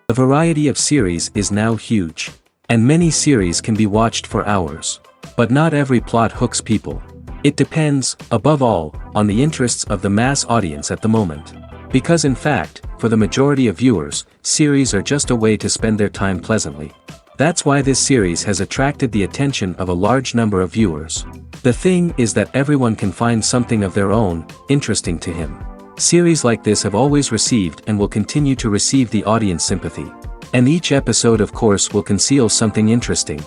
The variety of series is now huge. And many series can be watched for hours. But not every plot hooks people. It depends, above all, on the interests of the mass audience at the moment. Because in fact, for the majority of viewers, series are just a way to spend their time pleasantly. That's why this series has attracted the attention of a large number of viewers. The thing is that everyone can find something of their own, interesting to him. Series like this have always received and will continue to receive the audience sympathy. And each episode of course will conceal something interesting.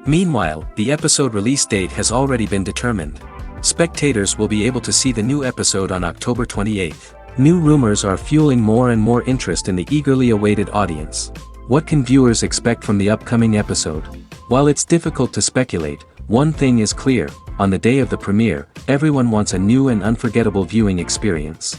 Meanwhile, the episode release date has already been determined. Spectators will be able to see the new episode on October 28th. New rumors are fueling more and more interest in the eagerly awaited audience. What can viewers expect from the upcoming episode? While it's difficult to speculate, one thing is clear: on the day of the premiere, everyone wants a new and unforgettable viewing experience.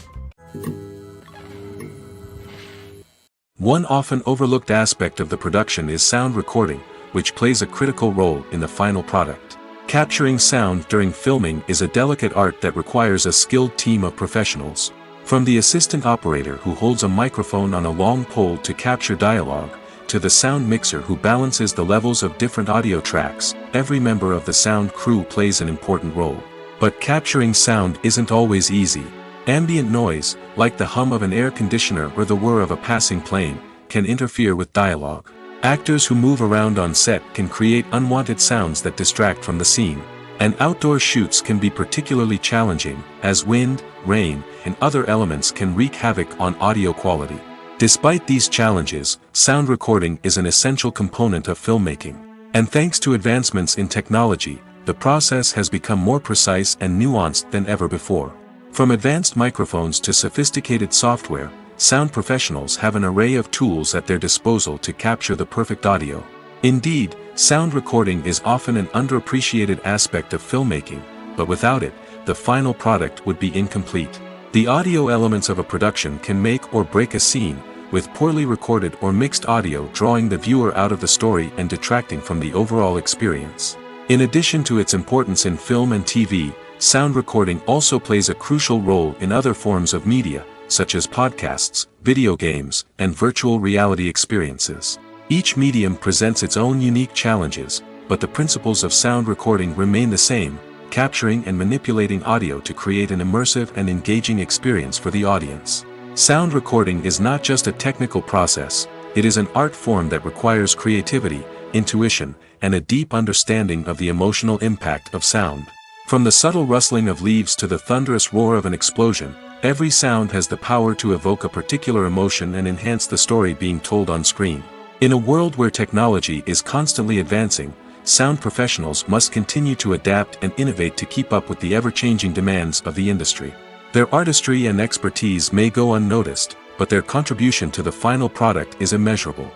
One often overlooked aspect of the production is sound recording, which plays a critical role in the final product. Capturing sound during filming is a delicate art that requires a skilled team of professionals. From the assistant operator who holds a microphone on a long pole to capture dialogue, to the sound mixer who balances the levels of different audio tracks, every member of the sound crew plays an important role. But capturing sound isn't always easy. Ambient noise, like the hum of an air conditioner or the whir of a passing plane, can interfere with dialogue. Actors who move around on set can create unwanted sounds that distract from the scene. And outdoor shoots can be particularly challenging, as wind, rain, and other elements can wreak havoc on audio quality. Despite these challenges, sound recording is an essential component of filmmaking. And thanks to advancements in technology, the process has become more precise and nuanced than ever before. From advanced microphones to sophisticated software, sound professionals have an array of tools at their disposal to capture the perfect audio. Indeed, sound recording is often an underappreciated aspect of filmmaking, but without it, the final product would be incomplete. The audio elements of a production can make or break a scene, with poorly recorded or mixed audio drawing the viewer out of the story and detracting from the overall experience. In addition to its importance in film and TV, sound recording also plays a crucial role in other forms of media, such as podcasts, video games, and virtual reality experiences. Each medium presents its own unique challenges, but the principles of sound recording remain the same: capturing and manipulating audio to create an immersive and engaging experience for the audience. Sound recording is not just a technical process, it is an art form that requires creativity, intuition, and a deep understanding of the emotional impact of sound. From the subtle rustling of leaves to the thunderous roar of an explosion, every sound has the power to evoke a particular emotion and enhance the story being told on screen. In a world where technology is constantly advancing, sound professionals must continue to adapt and innovate to keep up with the ever-changing demands of the industry. Their artistry and expertise may go unnoticed, but their contribution to the final product is immeasurable.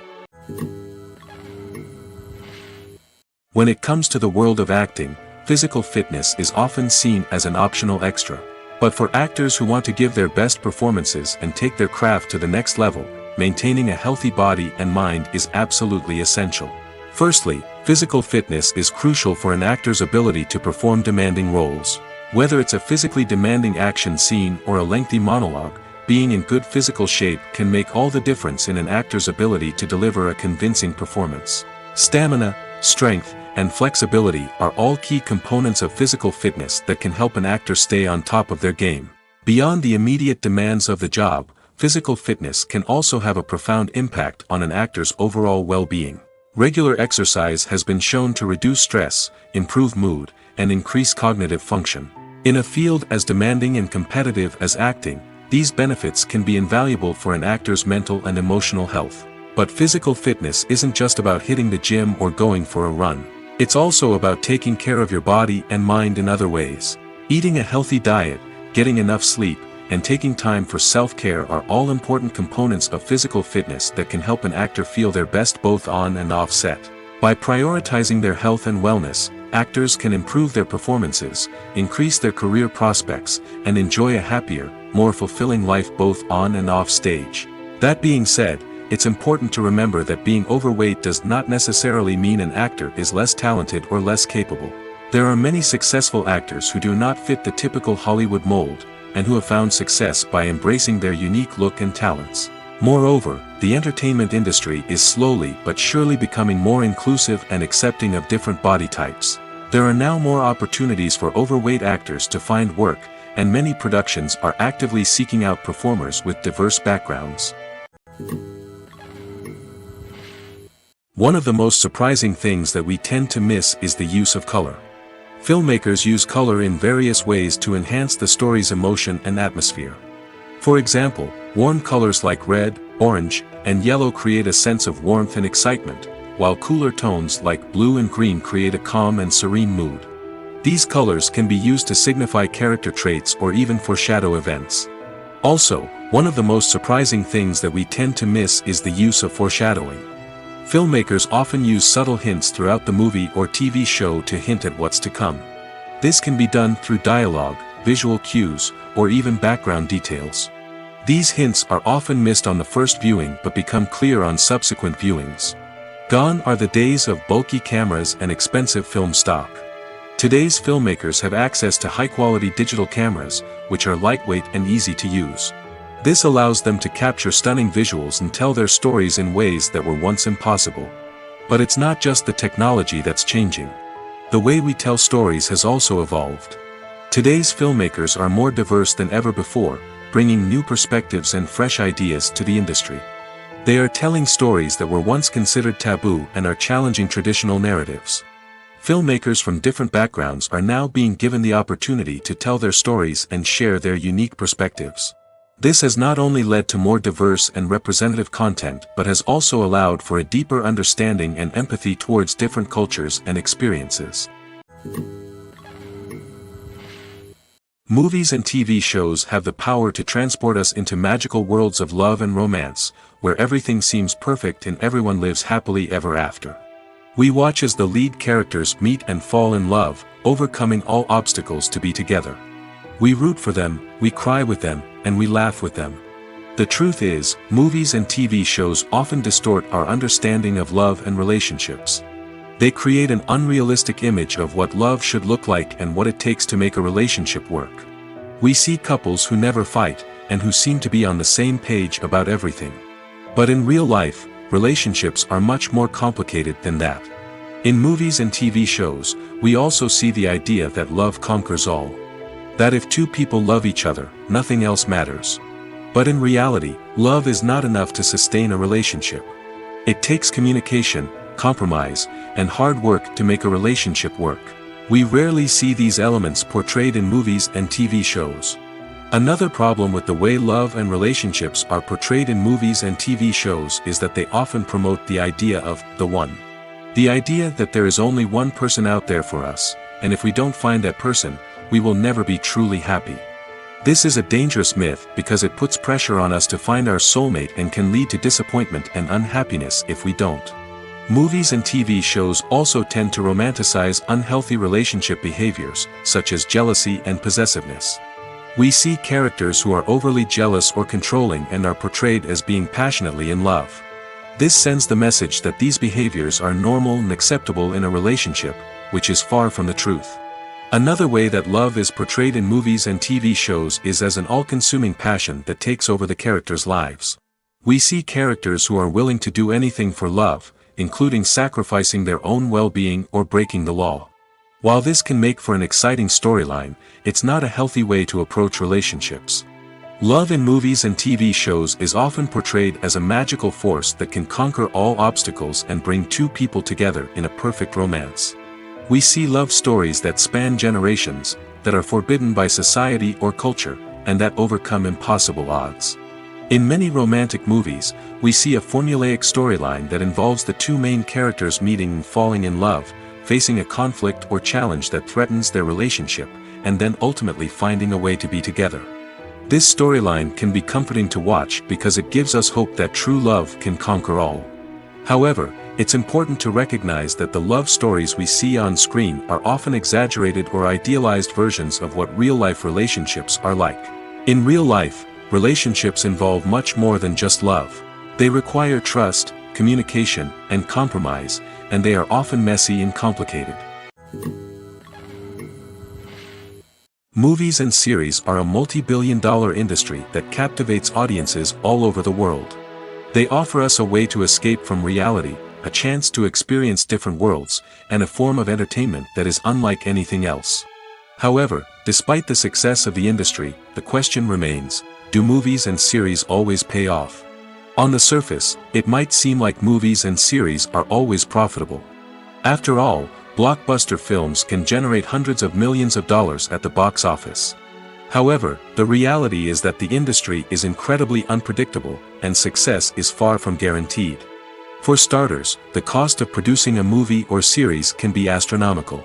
When it comes to the world of acting, physical fitness is often seen as an optional extra. But for actors who want to give their best performances and take their craft to the next level, maintaining a healthy body and mind is absolutely essential. Firstly, physical fitness is crucial for an actor's ability to perform demanding roles. Whether it's a physically demanding action scene or a lengthy monologue, being in good physical shape can make all the difference in an actor's ability to deliver a convincing performance. Stamina, strength, and flexibility are all key components of physical fitness that can help an actor stay on top of their game. Beyond the immediate demands of the job, physical fitness can also have a profound impact on an actor's overall well-being. Regular exercise has been shown to reduce stress, improve mood, and increase cognitive function. In a field as demanding and competitive as acting, these benefits can be invaluable for an actor's mental and emotional health. But physical fitness isn't just about hitting the gym or going for a run. It's also about taking care of your body and mind in other ways. Eating a healthy diet, getting enough sleep, and taking time for self-care are all important components of physical fitness that can help an actor feel their best both on and off set. By prioritizing their health and wellness, actors can improve their performances, increase their career prospects, and enjoy a happier, more fulfilling life both on and off stage. That being said, it's important to remember that being overweight does not necessarily mean an actor is less talented or less capable. There are many successful actors who do not fit the typical Hollywood mold, and who have found success by embracing their unique look and talents. Moreover, the entertainment industry is slowly but surely becoming more inclusive and accepting of different body types. There are now more opportunities for overweight actors to find work, and many productions are actively seeking out performers with diverse backgrounds. One of the most surprising things that we tend to miss is the use of color. Filmmakers use color in various ways to enhance the story's emotion and atmosphere. For example, warm colors like red, orange, and yellow create a sense of warmth and excitement, while cooler tones like blue and green create a calm and serene mood. These colors can be used to signify character traits or even foreshadow events. Also, one of the most surprising things that we tend to miss is the use of foreshadowing. Filmmakers often use subtle hints throughout the movie or TV show to hint at what's to come. This can be done through dialogue, visual cues, or even background details. These hints are often missed on the first viewing but become clear on subsequent viewings. Gone are the days of bulky cameras and expensive film stock. Today's filmmakers have access to high-quality digital cameras, which are lightweight and easy to use. This allows them to capture stunning visuals and tell their stories in ways that were once impossible. But it's not just the technology that's changing. The way we tell stories has also evolved. Today's filmmakers are more diverse than ever before, bringing new perspectives and fresh ideas to the industry. They are telling stories that were once considered taboo and are challenging traditional narratives. Filmmakers from different backgrounds are now being given the opportunity to tell their stories and share their unique perspectives. This has not only led to more diverse and representative content but has also allowed for a deeper understanding and empathy towards different cultures and experiences. Movies and TV shows have the power to transport us into magical worlds of love and romance, where everything seems perfect and everyone lives happily ever after. We watch as the lead characters meet and fall in love, overcoming all obstacles to be together. We root for them, we cry with them, and we laugh with them. The truth is, movies and TV shows often distort our understanding of love and relationships. They create an unrealistic image of what love should look like and what it takes to make a relationship work. We see couples who never fight, and who seem to be on the same page about everything. But in real life, relationships are much more complicated than that. In movies and TV shows, we also see the idea that love conquers all. That if two people love each other, nothing else matters. But in reality, love is not enough to sustain a relationship. It takes communication, compromise, and hard work to make a relationship work. We rarely see these elements portrayed in movies and TV shows. Another problem with the way love and relationships are portrayed in movies and TV shows is that they often promote the idea of the one. The idea that there is only one person out there for us, and if we don't find that person, we will never be truly happy. This is a dangerous myth because it puts pressure on us to find our soulmate and can lead to disappointment and unhappiness if we don't. Movies and TV shows also tend to romanticize unhealthy relationship behaviors, such as jealousy and possessiveness. We see characters who are overly jealous or controlling and are portrayed as being passionately in love. This sends the message that these behaviors are normal and acceptable in a relationship, which is far from the truth. Another way that love is portrayed in movies and TV shows is as an all-consuming passion that takes over the characters' lives. We see characters who are willing to do anything for love, including sacrificing their own well-being or breaking the law. While this can make for an exciting storyline, it's not a healthy way to approach relationships. Love in movies and TV shows is often portrayed as a magical force that can conquer all obstacles and bring two people together in a perfect romance. We see love stories that span generations, that are forbidden by society or culture, and that overcome impossible odds. In many romantic movies, we see a formulaic storyline that involves the two main characters meeting and falling in love, facing a conflict or challenge that threatens their relationship, and then ultimately finding a way to be together. This storyline can be comforting to watch because it gives us hope that true love can conquer all. However, it's important to recognize that the love stories we see on screen are often exaggerated or idealized versions of what real-life relationships are like. In real life, relationships involve much more than just love. They require trust, communication, and compromise, and they are often messy and complicated. Movies and series are a multi-billion-dollar industry that captivates audiences all over the world. They offer us a way to escape from reality, a chance to experience different worlds, and a form of entertainment that is unlike anything else. However, despite the success of the industry, the question remains, do movies and series always pay off? On the surface, it might seem like movies and series are always profitable. After all, blockbuster films can generate hundreds of millions of dollars at the box office. However, the reality is that the industry is incredibly unpredictable, and success is far from guaranteed. For starters, the cost of producing a movie or series can be astronomical.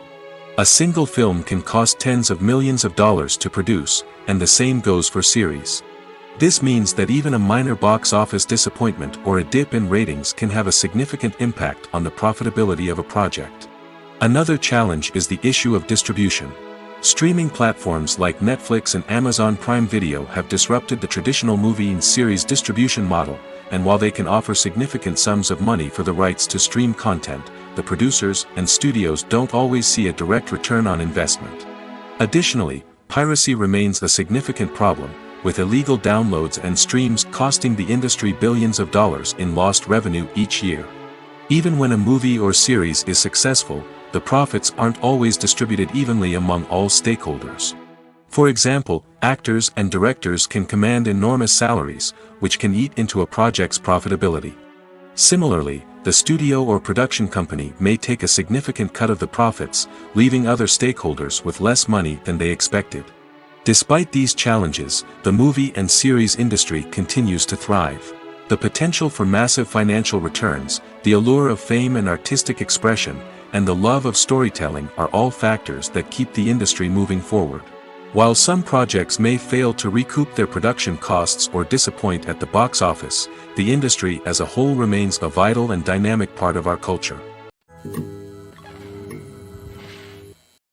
A single film can cost tens of millions of dollars to produce, and the same goes for series. This means that even a minor box office disappointment or a dip in ratings can have a significant impact on the profitability of a project. Another challenge is the issue of distribution. Streaming platforms like Netflix and Amazon Prime Video have disrupted the traditional movie and series distribution model, and while they can offer significant sums of money for the rights to stream content, the producers and studios don't always see a direct return on investment. Additionally, piracy remains a significant problem, with illegal downloads and streams costing the industry billions of dollars in lost revenue each year. Even when a movie or series is successful, the profits aren't always distributed evenly among all stakeholders. For example, actors and directors can command enormous salaries, which can eat into a project's profitability. Similarly, the studio or production company may take a significant cut of the profits, leaving other stakeholders with less money than they expected. Despite these challenges, the movie and series industry continues to thrive. The potential for massive financial returns, the allure of fame and artistic expression, and the love of storytelling are all factors that keep the industry moving forward. While some projects may fail to recoup their production costs or disappoint at the box office, the industry as a whole remains a vital and dynamic part of our culture.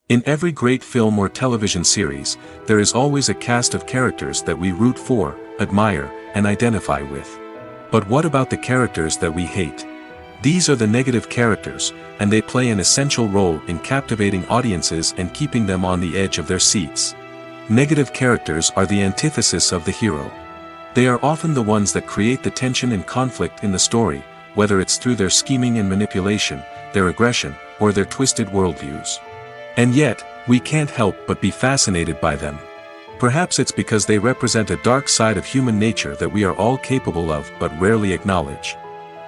In every great film or television series, there is always a cast of characters that we root for, admire, and identify with. But what about the characters that we hate? These are the negative characters, and they play an essential role in captivating audiences and keeping them on the edge of their seats. Negative characters are the antithesis of the hero. They are often the ones that create the tension and conflict in the story, whether it's through their scheming and manipulation, their aggression, or their twisted worldviews. And yet, we can't help but be fascinated by them. Perhaps it's because they represent a dark side of human nature that we are all capable of but rarely acknowledge.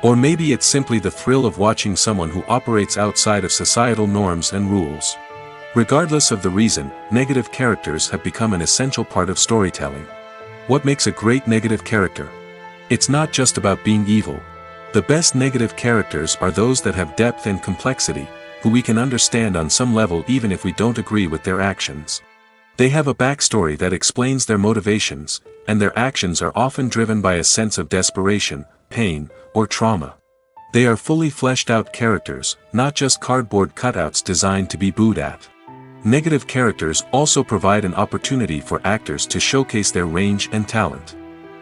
Or maybe it's simply the thrill of watching someone who operates outside of societal norms and rules. Regardless of the reason, negative characters have become an essential part of storytelling. What makes a great negative character? It's not just about being evil. The best negative characters are those that have depth and complexity, who we can understand on some level even if we don't agree with their actions. They have a backstory that explains their motivations, and their actions are often driven by a sense of desperation, pain, or trauma. They are fully fleshed out characters, not just cardboard cutouts designed to be booed at. Negative characters also provide an opportunity for actors to showcase their range and talent.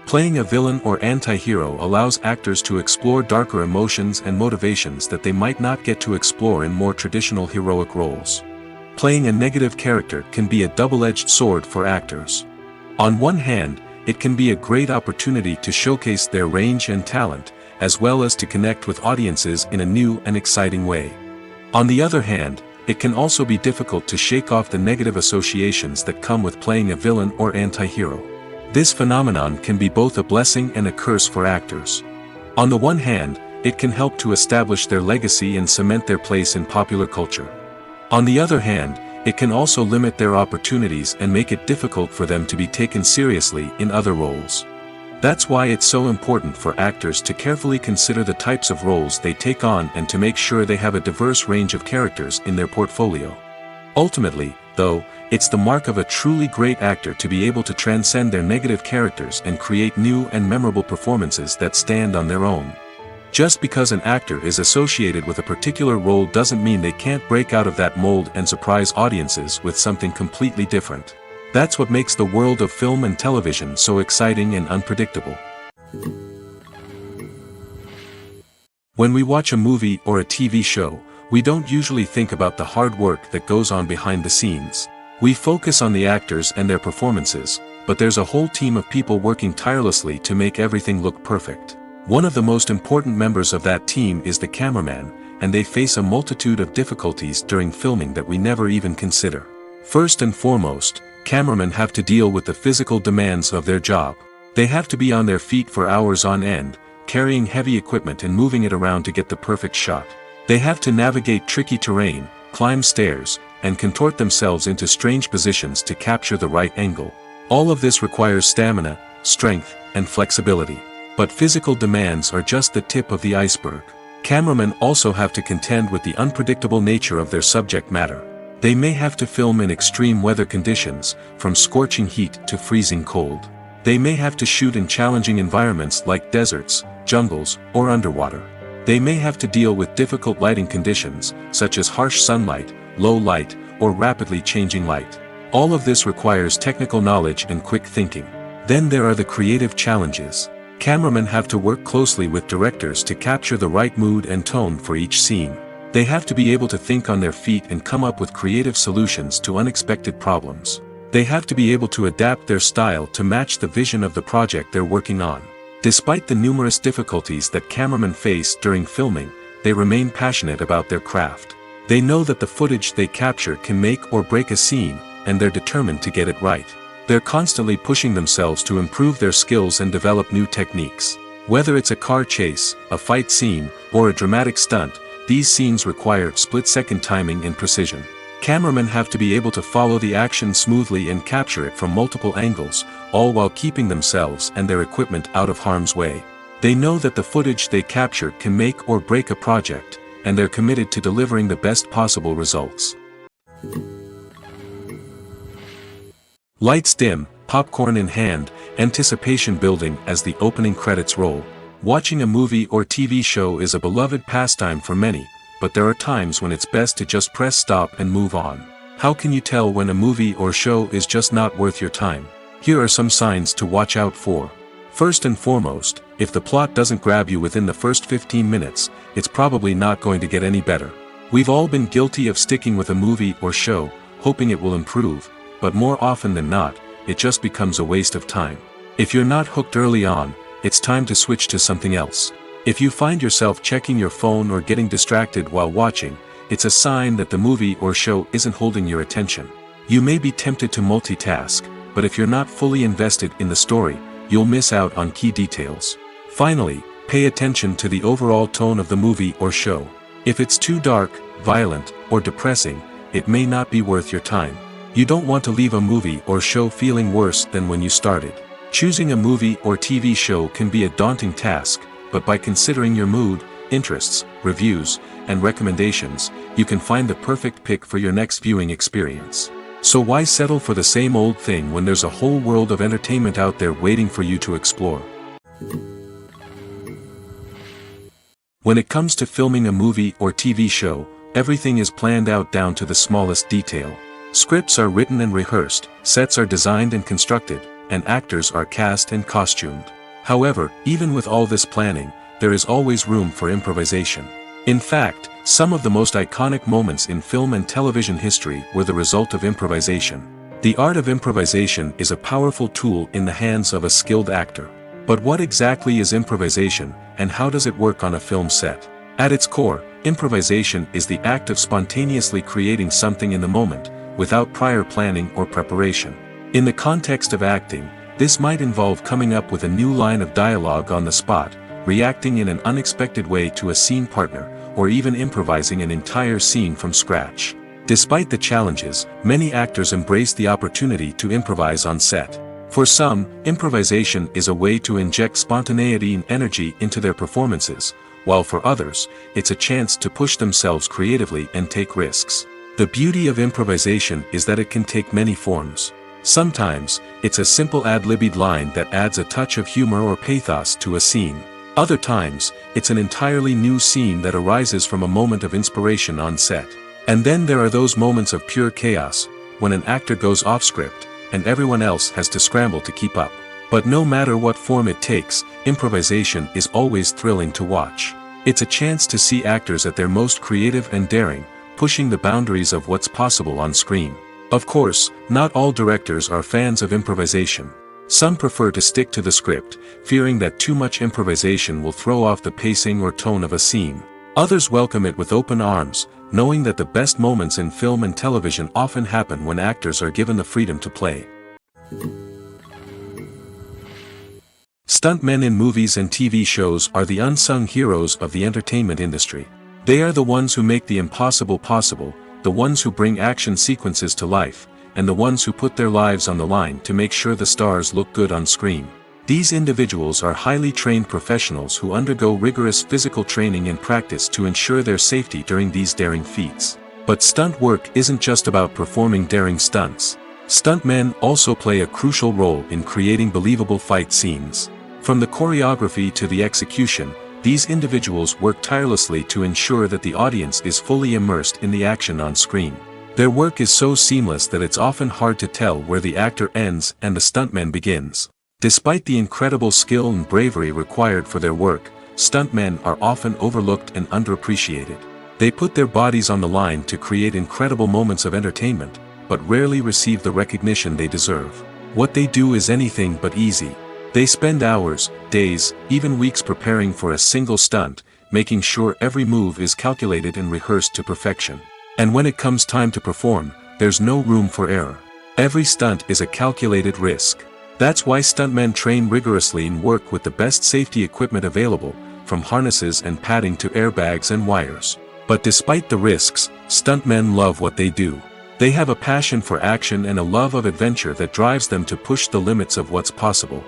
Playing a villain or anti-hero allows actors to explore darker emotions and motivations that they might not get to explore in more traditional heroic roles. Playing a negative character can be a double-edged sword for actors. On one hand, it can be a great opportunity to showcase their range and talent, as well as to connect with audiences in a new and exciting way. On the other hand, it can also be difficult to shake off the negative associations that come with playing a villain or anti-hero. This phenomenon can be both a blessing and a curse for actors. On the one hand, it can help to establish their legacy and cement their place in popular culture. On the other hand, it can also limit their opportunities and make it difficult for them to be taken seriously in other roles. That's why it's so important for actors to carefully consider the types of roles they take on and to make sure they have a diverse range of characters in their portfolio. Ultimately, though, it's the mark of a truly great actor to be able to transcend their negative characters and create new and memorable performances that stand on their own. Just because an actor is associated with a particular role doesn't mean they can't break out of that mold and surprise audiences with something completely different. That's what makes the world of film and television so exciting and unpredictable. When we watch a movie or a TV show, we don't usually think about the hard work that goes on behind the scenes. We focus on the actors and their performances, but there's a whole team of people working tirelessly to make everything look perfect. One of the most important members of that team is the cameraman, and they face a multitude of difficulties during filming that we never even consider. First and foremost, cameramen have to deal with the physical demands of their job. They have to be on their feet for hours on end, carrying heavy equipment and moving it around to get the perfect shot. They have to navigate tricky terrain, climb stairs, and contort themselves into strange positions to capture the right angle. All of this requires stamina, strength, and flexibility. But physical demands are just the tip of the iceberg. Cameramen also have to contend with the unpredictable nature of their subject matter. They may have to film in extreme weather conditions, from scorching heat to freezing cold. They may have to shoot in challenging environments like deserts, jungles, or underwater. They may have to deal with difficult lighting conditions, such as harsh sunlight, low light, or rapidly changing light. All of this requires technical knowledge and quick thinking. Then there are the creative challenges. Cameramen have to work closely with directors to capture the right mood and tone for each scene. They have to be able to think on their feet and come up with creative solutions to unexpected problems. They have to be able to adapt their style to match the vision of the project they're working on. Despite the numerous difficulties that cameramen face during filming, they remain passionate about their craft. They know that the footage they capture can make or break a scene, and they're determined to get it right. They're constantly pushing themselves to improve their skills and develop new techniques. Whether it's a car chase, a fight scene, or a dramatic stunt, these scenes require split-second timing and precision. Cameramen have to be able to follow the action smoothly and capture it from multiple angles, all while keeping themselves and their equipment out of harm's way. They know that the footage they capture can make or break a project, and they're committed to delivering the best possible results. Lights dim, popcorn in hand, anticipation building as the opening credits roll. Watching a movie or TV show is a beloved pastime for many, but there are times when it's best to just press stop and move on. How can you tell when a movie or show is just not worth your time? Here are some signs to watch out for. First and foremost, if the plot doesn't grab you within the first 15 minutes, it's probably not going to get any better. We've all been guilty of sticking with a movie or show, hoping it will improve, but more often than not, it just becomes a waste of time. If you're not hooked early on, it's time to switch to something else. If you find yourself checking your phone or getting distracted while watching, it's a sign that the movie or show isn't holding your attention. You may be tempted to multitask, but if you're not fully invested in the story, you'll miss out on key details. Finally, pay attention to the overall tone of the movie or show. If it's too dark, violent, or depressing, it may not be worth your time. You don't want to leave a movie or show feeling worse than when you started. Choosing a movie or TV show can be a daunting task, but by considering your mood, interests, reviews, and recommendations, you can find the perfect pick for your next viewing experience. So why settle for the same old thing when there's a whole world of entertainment out there waiting for you to explore? When it comes to filming a movie or TV show, everything is planned out down to the smallest detail. Scripts are written and rehearsed, sets are designed and constructed, and actors are cast and costumed. However, even with all this planning, there is always room for improvisation. In fact, some of the most iconic moments in film and television history were the result of improvisation. The art of improvisation is a powerful tool in the hands of a skilled actor. But what exactly is improvisation, and how does it work on a film set? At its core, improvisation is the act of spontaneously creating something in the moment, without prior planning or preparation. In the context of acting, this might involve coming up with a new line of dialogue on the spot, reacting in an unexpected way to a scene partner, or even improvising an entire scene from scratch. Despite the challenges, many actors embrace the opportunity to improvise on set. For some, improvisation is a way to inject spontaneity and energy into their performances, while for others, it's a chance to push themselves creatively and take risks. The beauty of improvisation is that it can take many forms. Sometimes, it's a simple ad-libbed line that adds a touch of humor or pathos to a scene. Other times, it's an entirely new scene that arises from a moment of inspiration on set. And then there are those moments of pure chaos, when an actor goes off script, and everyone else has to scramble to keep up. But no matter what form it takes, improvisation is always thrilling to watch. It's a chance to see actors at their most creative and daring, pushing the boundaries of what's possible on screen. Of course, not all directors are fans of improvisation. Some prefer to stick to the script, fearing that too much improvisation will throw off the pacing or tone of a scene. Others welcome it with open arms, knowing that the best moments in film and television often happen when actors are given the freedom to play. Stuntmen in movies and TV shows are the unsung heroes of the entertainment industry. They are the ones who make the impossible possible, the ones who bring action sequences to life, and the ones who put their lives on the line to make sure the stars look good on screen. These individuals are highly trained professionals who undergo rigorous physical training and practice to ensure their safety during these daring feats. But stunt work isn't just about performing daring stunts. Stuntmen also play a crucial role in creating believable fight scenes. From the choreography to the execution, these individuals work tirelessly to ensure that the audience is fully immersed in the action on screen. Their work is so seamless that it's often hard to tell where the actor ends and the stuntman begins. Despite the incredible skill and bravery required for their work, stuntmen are often overlooked and underappreciated. They put their bodies on the line to create incredible moments of entertainment, but rarely receive the recognition they deserve. What they do is anything but easy. They spend hours, days, even weeks preparing for a single stunt, making sure every move is calculated and rehearsed to perfection. And when it comes time to perform, there's no room for error. Every stunt is a calculated risk. That's why stuntmen train rigorously and work with the best safety equipment available, from harnesses and padding to airbags and wires. But despite the risks, stuntmen love what they do. They have a passion for action and a love of adventure that drives them to push the limits of what's possible.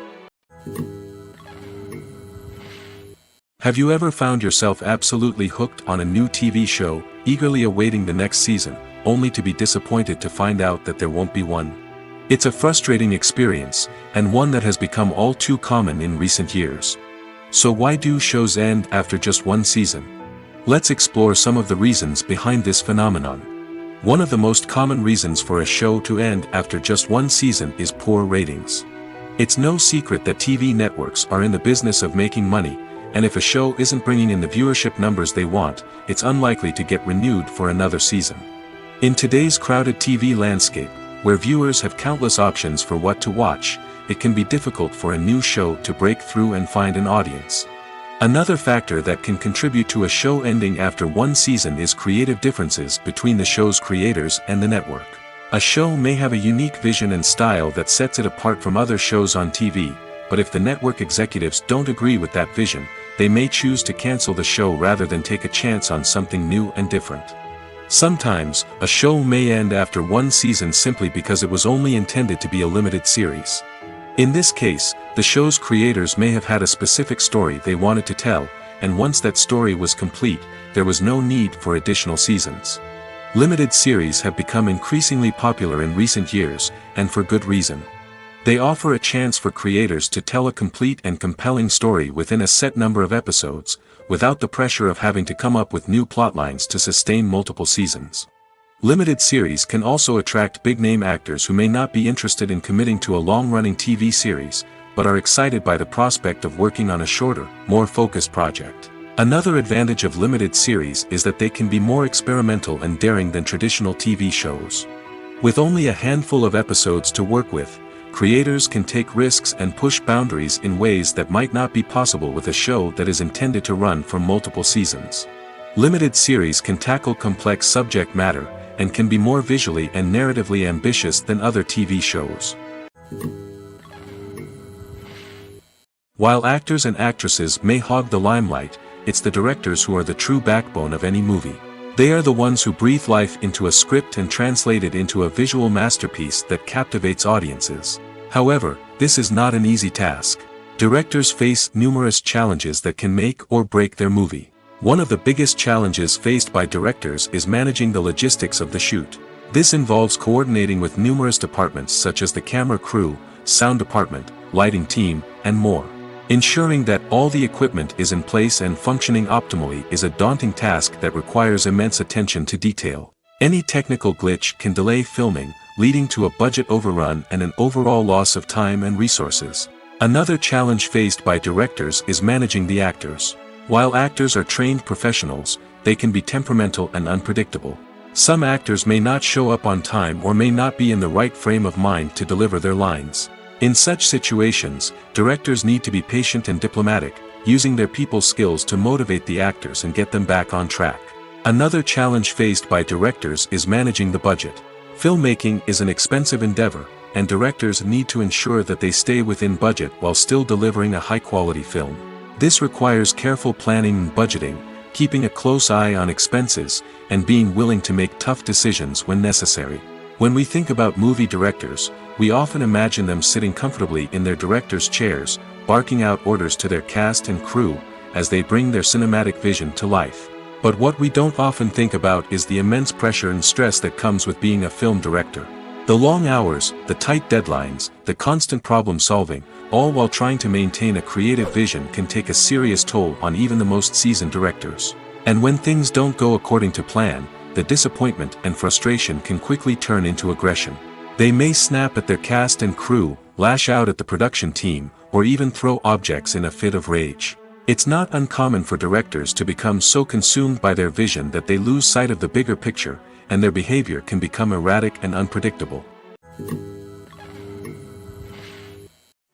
Have you ever found yourself absolutely hooked on a new TV show, eagerly awaiting the next season, only to be disappointed to find out that there won't be one? It's a frustrating experience, and one that has become all too common in recent years. So why do shows end after just one season? Let's explore some of the reasons behind this phenomenon. One of the most common reasons for a show to end after just one season is poor ratings. It's no secret that TV networks are in the business of making money, and if a show isn't bringing in the viewership numbers they want, it's unlikely to get renewed for another season. In today's crowded TV landscape, where viewers have countless options for what to watch, it can be difficult for a new show to break through and find an audience. Another factor that can contribute to a show ending after one season is creative differences between the show's creators and the network. A show may have a unique vision and style that sets it apart from other shows on TV, but if the network executives don't agree with that vision, they may choose to cancel the show rather than take a chance on something new and different. Sometimes, a show may end after one season simply because it was only intended to be a limited series. In this case, the show's creators may have had a specific story they wanted to tell, and once that story was complete, there was no need for additional seasons. Limited series have become increasingly popular in recent years, and for good reason. They offer a chance for creators to tell a complete and compelling story within a set number of episodes, without the pressure of having to come up with new plotlines to sustain multiple seasons. Limited series can also attract big-name actors who may not be interested in committing to a long-running TV series, but are excited by the prospect of working on a shorter, more focused project. Another advantage of limited series is that they can be more experimental and daring than traditional TV shows. With only a handful of episodes to work with, creators can take risks and push boundaries in ways that might not be possible with a show that is intended to run for multiple seasons. Limited series can tackle complex subject matter, and can be more visually and narratively ambitious than other TV shows. While actors and actresses may hog the limelight, it's the directors who are the true backbone of any movie. They are the ones who breathe life into a script and translate it into a visual masterpiece that captivates audiences. However, this is not an easy task. Directors face numerous challenges that can make or break their movie. One of the biggest challenges faced by directors is managing the logistics of the shoot. This involves coordinating with numerous departments such as the camera crew, sound department, lighting team, and more. Ensuring that all the equipment is in place and functioning optimally is a daunting task that requires immense attention to detail. Any technical glitch can delay filming, leading to a budget overrun and an overall loss of time and resources. Another challenge faced by directors is managing the actors. While actors are trained professionals, they can be temperamental and unpredictable. Some actors may not show up on time or may not be in the right frame of mind to deliver their lines. In such situations, directors need to be patient and diplomatic, using their people skills to motivate the actors and get them back on track. Another challenge faced by directors is managing the budget. Filmmaking is an expensive endeavor, and directors need to ensure that they stay within budget while still delivering a high-quality film. This requires careful planning and budgeting, keeping a close eye on expenses, and being willing to make tough decisions when necessary. When we think about movie directors, we often imagine them sitting comfortably in their director's chairs, barking out orders to their cast and crew, as they bring their cinematic vision to life. But what we don't often think about is the immense pressure and stress that comes with being a film director. The long hours, the tight deadlines, the constant problem solving, all while trying to maintain a creative vision can take a serious toll on even the most seasoned directors. And when things don't go according to plan, the disappointment and frustration can quickly turn into aggression. They may snap at their cast and crew, lash out at the production team, or even throw objects in a fit of rage. It's not uncommon for directors to become so consumed by their vision that they lose sight of the bigger picture, and their behavior can become erratic and unpredictable.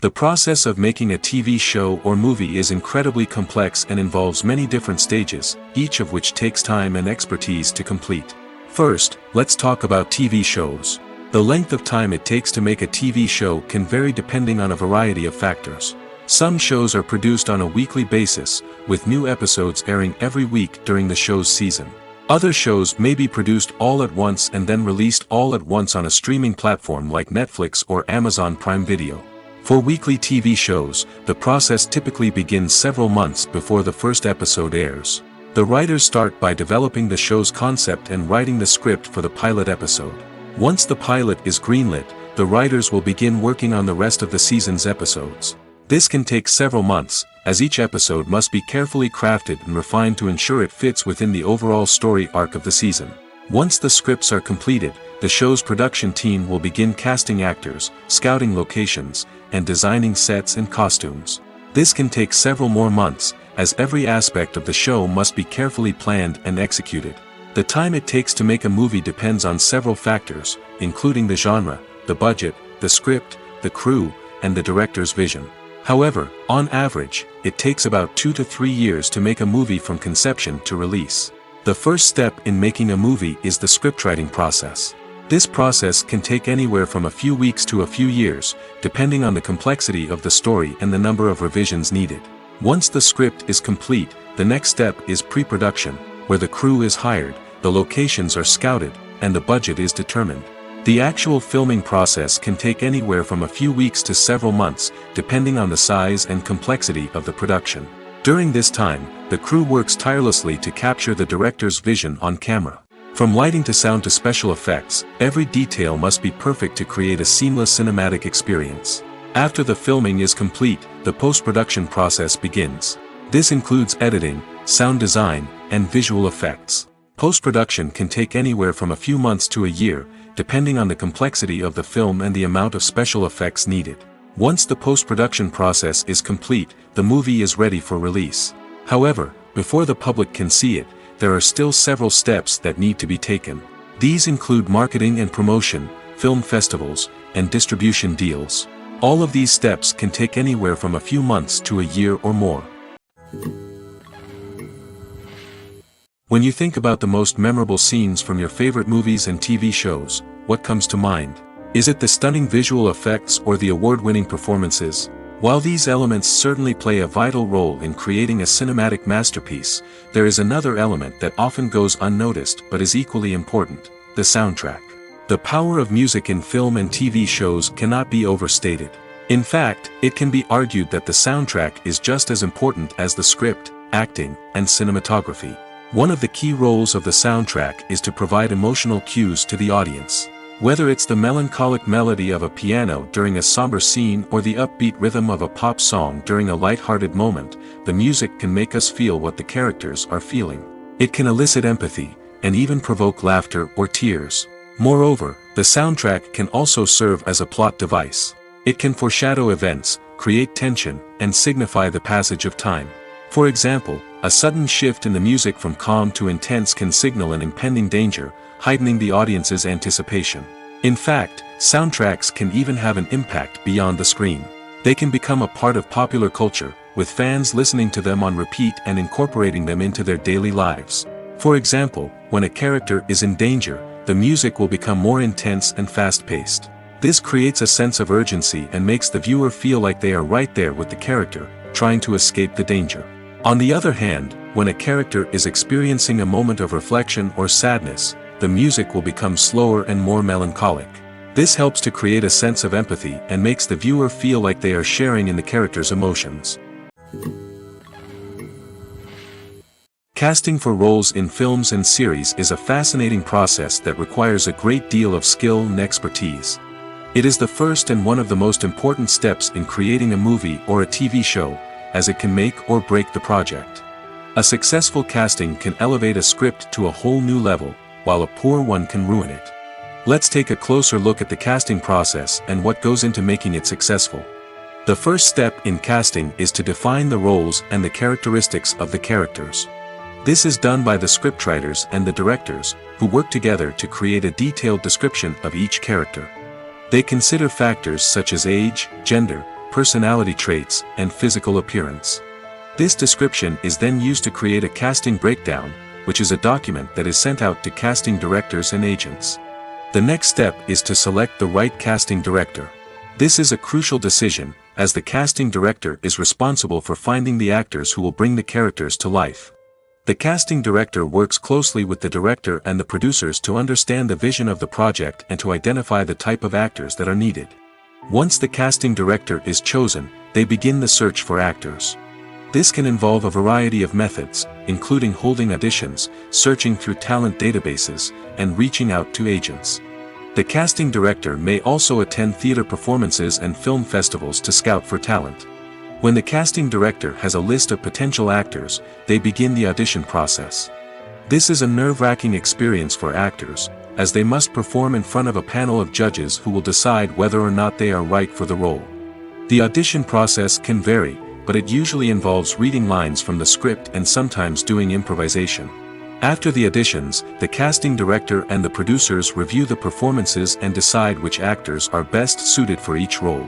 The process of making a TV show or movie is incredibly complex and involves many different stages, each of which takes time and expertise to complete. First, let's talk about TV shows. The length of time it takes to make a TV show can vary depending on a variety of factors. Some shows are produced on a weekly basis, with new episodes airing every week during the show's season. Other shows may be produced all at once and then released all at once on a streaming platform like Netflix or Amazon Prime Video. For weekly TV shows, the process typically begins several months before the first episode airs. The writers start by developing the show's concept and writing the script for the pilot episode. Once the pilot is greenlit, the writers will begin working on the rest of the season's episodes. This can take several months, as each episode must be carefully crafted and refined to ensure it fits within the overall story arc of the season. Once the scripts are completed, the show's production team will begin casting actors, scouting locations, and designing sets and costumes. This can take several more months, as every aspect of the show must be carefully planned and executed. The time it takes to make a movie depends on several factors, including the genre, the budget, the script, the crew, and the director's vision. However, on average, it takes about 2 to 3 years to make a movie from conception to release. The first step in making a movie is the scriptwriting process. This process can take anywhere from a few weeks to a few years, depending on the complexity of the story and the number of revisions needed. Once the script is complete, the next step is pre-production, where the crew is hired, the locations are scouted, and the budget is determined. The actual filming process can take anywhere from a few weeks to several months, depending on the size and complexity of the production. During this time, the crew works tirelessly to capture the director's vision on camera. From lighting to sound to special effects, every detail must be perfect to create a seamless cinematic experience. After the filming is complete, the post-production process begins. This includes editing, sound design, and visual effects. Post-production can take anywhere from a few months to a year, depending on the complexity of the film and the amount of special effects needed. Once the post-production process is complete, the movie is ready for release. However, before the public can see it, there are still several steps that need to be taken. These include marketing and promotion, film festivals, and distribution deals. All of these steps can take anywhere from a few months to a year or more. When you think about the most memorable scenes from your favorite movies and TV shows, what comes to mind? Is it the stunning visual effects or the award-winning performances? While these elements certainly play a vital role in creating a cinematic masterpiece, there is another element that often goes unnoticed but is equally important: the soundtrack. The power of music in film and TV shows cannot be overstated. In fact, it can be argued that the soundtrack is just as important as the script, acting, and cinematography. One of the key roles of the soundtrack is to provide emotional cues to the audience. Whether it's the melancholic melody of a piano during a somber scene or the upbeat rhythm of a pop song during a light-hearted moment, the music can make us feel what the characters are feeling. It can elicit empathy, and even provoke laughter or tears. Moreover, the soundtrack can also serve as a plot device. It can foreshadow events, create tension, and signify the passage of time. For example, a sudden shift in the music from calm to intense can signal an impending danger, heightening the audience's anticipation. In fact, soundtracks can even have an impact beyond the screen. They can become a part of popular culture, with fans listening to them on repeat and incorporating them into their daily lives. For example, when a character is in danger, the music will become more intense and fast-paced. This creates a sense of urgency and makes the viewer feel like they are right there with the character, trying to escape the danger. On the other hand, when a character is experiencing a moment of reflection or sadness, the music will become slower and more melancholic. This helps to create a sense of empathy and makes the viewer feel like they are sharing in the character's emotions. Casting for roles in films and series is a fascinating process that requires a great deal of skill and expertise. It is the first and one of the most important steps in creating a movie or a TV show, as it can make or break the project. A successful casting can elevate a script to a whole new level, while a poor one can ruin it. Let's take a closer look at the casting process and what goes into making it successful. The first step in casting is to define the roles and the characteristics of the characters. This is done by the scriptwriters and the directors, who work together to create a detailed description of each character. They consider factors such as age, gender, personality traits, and physical appearance. This description is then used to create a casting breakdown, which is a document that is sent out to casting directors and agents. The next step is to select the right casting director. This is a crucial decision, as the casting director is responsible for finding the actors who will bring the characters to life. The casting director works closely with the director and the producers to understand the vision of the project and to identify the type of actors that are needed. Once the casting director is chosen, they begin the search for actors. This can involve a variety of methods, including holding auditions, searching through talent databases, and reaching out to agents. The casting director may also attend theater performances and film festivals to scout for talent. When the casting director has a list of potential actors, they begin the audition process. This is a nerve-wracking experience for actors, as they must perform in front of a panel of judges who will decide whether or not they are right for the role. The audition process can vary, but it usually involves reading lines from the script and sometimes doing improvisation. After the auditions, the casting director and the producers review the performances and decide which actors are best suited for each role.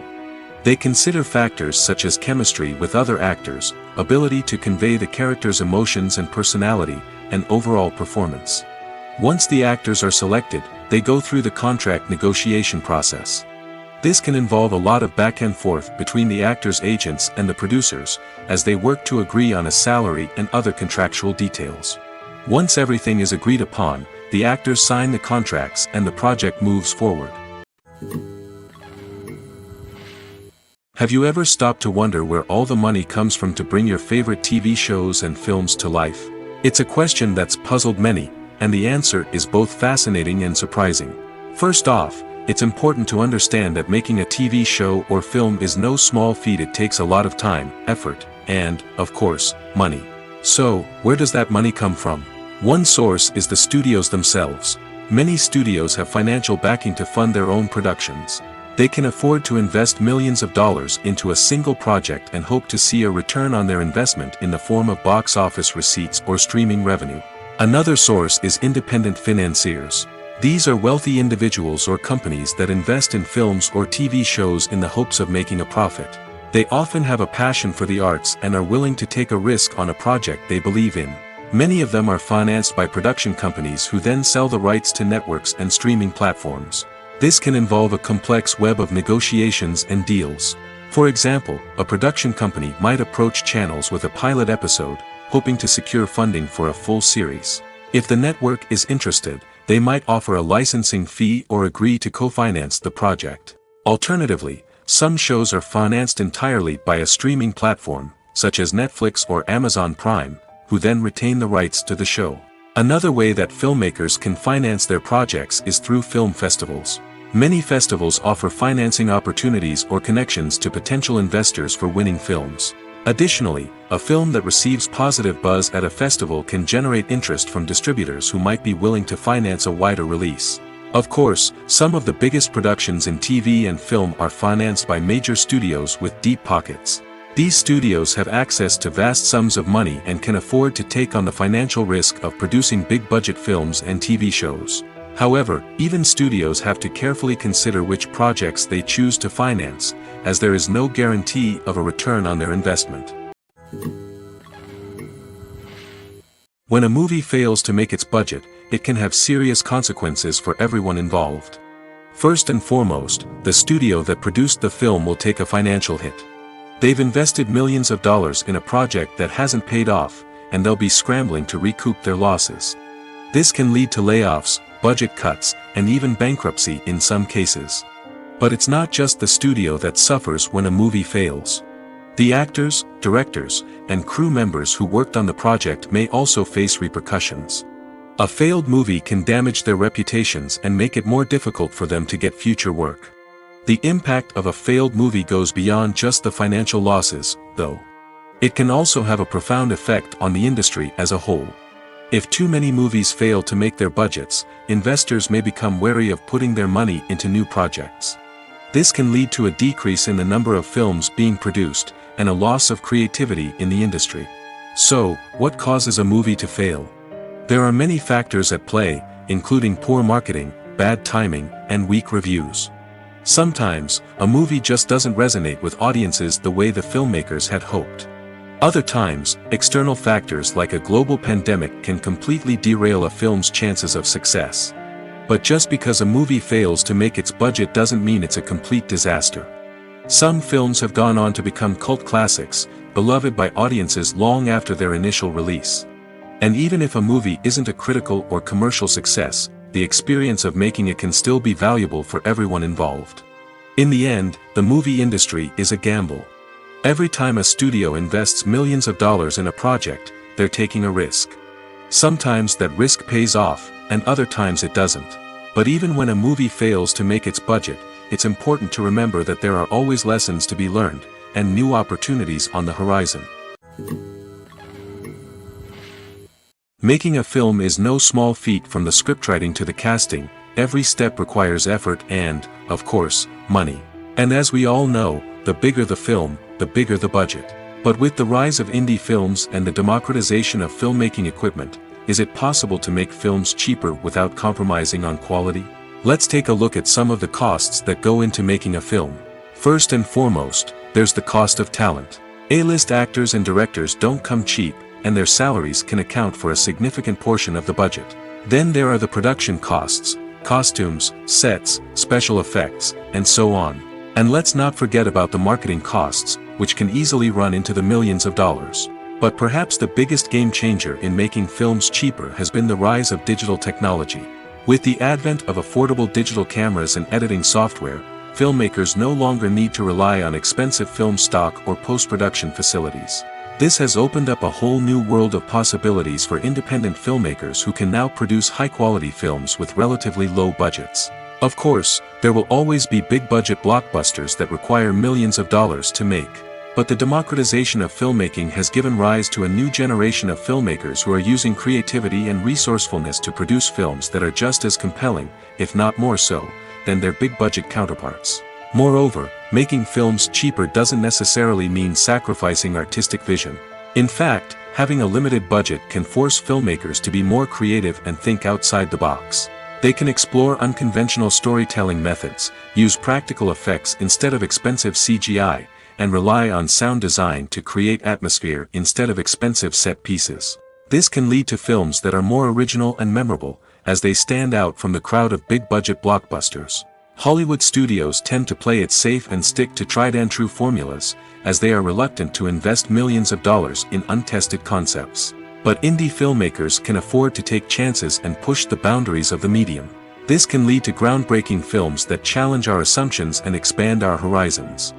They consider factors such as chemistry with other actors, ability to convey the character's emotions and personality, and overall performance. Once the actors are selected, they go through the contract negotiation process. This can involve a lot of back and forth between the actors' agents and the producers, as they work to agree on a salary and other contractual details. Once everything is agreed upon, the actors sign the contracts and the project moves forward. Have you ever stopped to wonder where all the money comes from to bring your favorite TV shows and films to life? It's a question that's puzzled many, and the answer is both fascinating and surprising. First off, it's important to understand that making a TV show or film is no small feat. It takes a lot of time, effort, and, of course, money. So, where does that money come from? One source is the studios themselves. Many studios have financial backing to fund their own productions. They can afford to invest millions of dollars into a single project and hope to see a return on their investment in the form of box office receipts or streaming revenue. Another source is independent financiers. These are wealthy individuals or companies that invest in films or TV shows in the hopes of making a profit. They often have a passion for the arts and are willing to take a risk on a project they believe in. Many of them are financed by production companies who then sell the rights to networks and streaming platforms. This can involve a complex web of negotiations and deals. For example, a production company might approach channels with a pilot episode, hoping to secure funding for a full series. If the network is interested, they might offer a licensing fee or agree to co-finance the project. Alternatively, some shows are financed entirely by a streaming platform, such as Netflix or Amazon Prime, who then retain the rights to the show. Another way that filmmakers can finance their projects is through film festivals. Many festivals offer financing opportunities or connections to potential investors for winning films. Additionally, a film that receives positive buzz at a festival can generate interest from distributors who might be willing to finance a wider release. Of course, some of the biggest productions in TV and film are financed by major studios with deep pockets. These studios have access to vast sums of money and can afford to take on the financial risk of producing big-budget films and TV shows. However, even studios have to carefully consider which projects they choose to finance, as there is no guarantee of a return on their investment. When a movie fails to make its budget, it can have serious consequences for everyone involved. First and foremost, the studio that produced the film will take a financial hit. They've invested millions of dollars in a project that hasn't paid off, and they'll be scrambling to recoup their losses. This can lead to layoffs, budget cuts, and even bankruptcy in some cases. But it's not just the studio that suffers when a movie fails. The actors, directors, and crew members who worked on the project may also face repercussions. A failed movie can damage their reputations and make it more difficult for them to get future work. The impact of a failed movie goes beyond just the financial losses, though. It can also have a profound effect on the industry as a whole. If too many movies fail to make their budgets, investors may become wary of putting their money into new projects. This can lead to a decrease in the number of films being produced, and a loss of creativity in the industry. So, what causes a movie to fail? There are many factors at play, including poor marketing, bad timing, and weak reviews. Sometimes, a movie just doesn't resonate with audiences the way the filmmakers had hoped. Other times, external factors like a global pandemic can completely derail a film's chances of success. But just because a movie fails to make its budget doesn't mean it's a complete disaster. Some films have gone on to become cult classics, beloved by audiences long after their initial release. And even if a movie isn't a critical or commercial success, the experience of making it can still be valuable for everyone involved. In the end, the movie industry is a gamble. Every time a studio invests millions of dollars in a project, they're taking a risk. Sometimes that risk pays off, and other times it doesn't. But even when a movie fails to make its budget, it's important to remember that there are always lessons to be learned, and new opportunities on the horizon. Making a film is no small feat. From the scriptwriting to the casting, every step requires effort and, of course, money. And as we all know, the bigger the film, the bigger the budget. But with the rise of indie films and the democratization of filmmaking equipment, is it possible to make films cheaper without compromising on quality? Let's take a look at some of the costs that go into making a film. First and foremost, there's the cost of talent. A-list actors and directors don't come cheap, and their salaries can account for a significant portion of the budget. Then there are the production costs, costumes, sets, special effects, and so on. And let's not forget about the marketing costs, which can easily run into the millions of dollars. But perhaps the biggest game changer in making films cheaper has been the rise of digital technology. With the advent of affordable digital cameras and editing software, filmmakers no longer need to rely on expensive film stock or post-production facilities. This has opened up a whole new world of possibilities for independent filmmakers who can now produce high-quality films with relatively low budgets. Of course, there will always be big-budget blockbusters that require millions of dollars to make. But the democratization of filmmaking has given rise to a new generation of filmmakers who are using creativity and resourcefulness to produce films that are just as compelling, if not more so, than their big-budget counterparts. Moreover, making films cheaper doesn't necessarily mean sacrificing artistic vision. In fact, having a limited budget can force filmmakers to be more creative and think outside the box. They can explore unconventional storytelling methods, use practical effects instead of expensive CGI, and rely on sound design to create atmosphere instead of expensive set pieces. This can lead to films that are more original and memorable, as they stand out from the crowd of big-budget blockbusters. Hollywood studios tend to play it safe and stick to tried-and-true formulas, as they are reluctant to invest millions of dollars in untested concepts. But indie filmmakers can afford to take chances and push the boundaries of the medium. This can lead to groundbreaking films that challenge our assumptions and expand our horizons.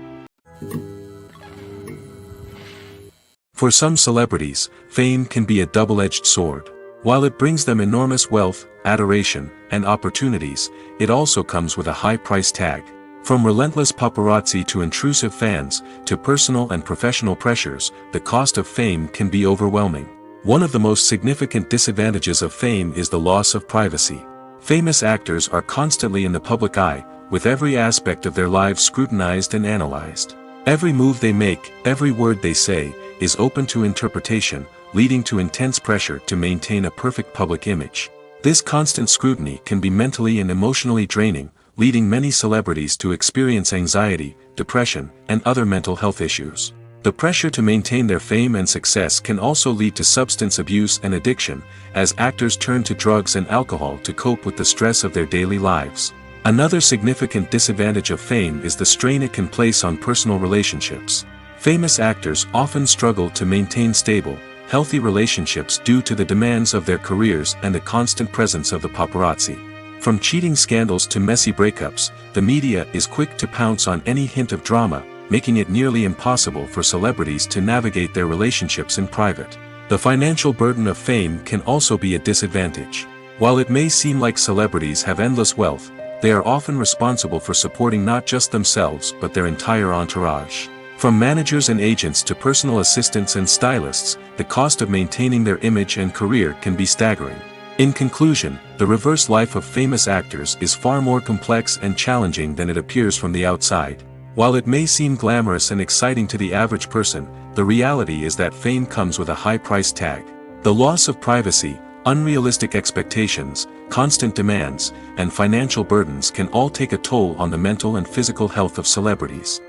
For some celebrities, fame can be a double-edged sword. While it brings them enormous wealth, adoration, and opportunities, it also comes with a high price tag. From relentless paparazzi to intrusive fans, to personal and professional pressures, the cost of fame can be overwhelming. One of the most significant disadvantages of fame is the loss of privacy. Famous actors are constantly in the public eye, with every aspect of their lives scrutinized and analyzed. Every move they make, every word they say, is open to interpretation, leading to intense pressure to maintain a perfect public image. This constant scrutiny can be mentally and emotionally draining, leading many celebrities to experience anxiety, depression, and other mental health issues. The pressure to maintain their fame and success can also lead to substance abuse and addiction, as actors turn to drugs and alcohol to cope with the stress of their daily lives. Another significant disadvantage of fame is the strain it can place on personal relationships. Famous actors often struggle to maintain stable, healthy relationships due to the demands of their careers and the constant presence of the paparazzi. From cheating scandals to messy breakups, the media is quick to pounce on any hint of drama, making it nearly impossible for celebrities to navigate their relationships in private. The financial burden of fame can also be a disadvantage. While it may seem like celebrities have endless wealth, they are often responsible for supporting not just themselves but their entire entourage. From managers and agents to personal assistants and stylists, the cost of maintaining their image and career can be staggering. In conclusion, the reverse life of famous actors is far more complex and challenging than it appears from the outside. While it may seem glamorous and exciting to the average person, the reality is that fame comes with a high price tag. The loss of privacy, unrealistic expectations, constant demands, and financial burdens can all take a toll on the mental and physical health of celebrities.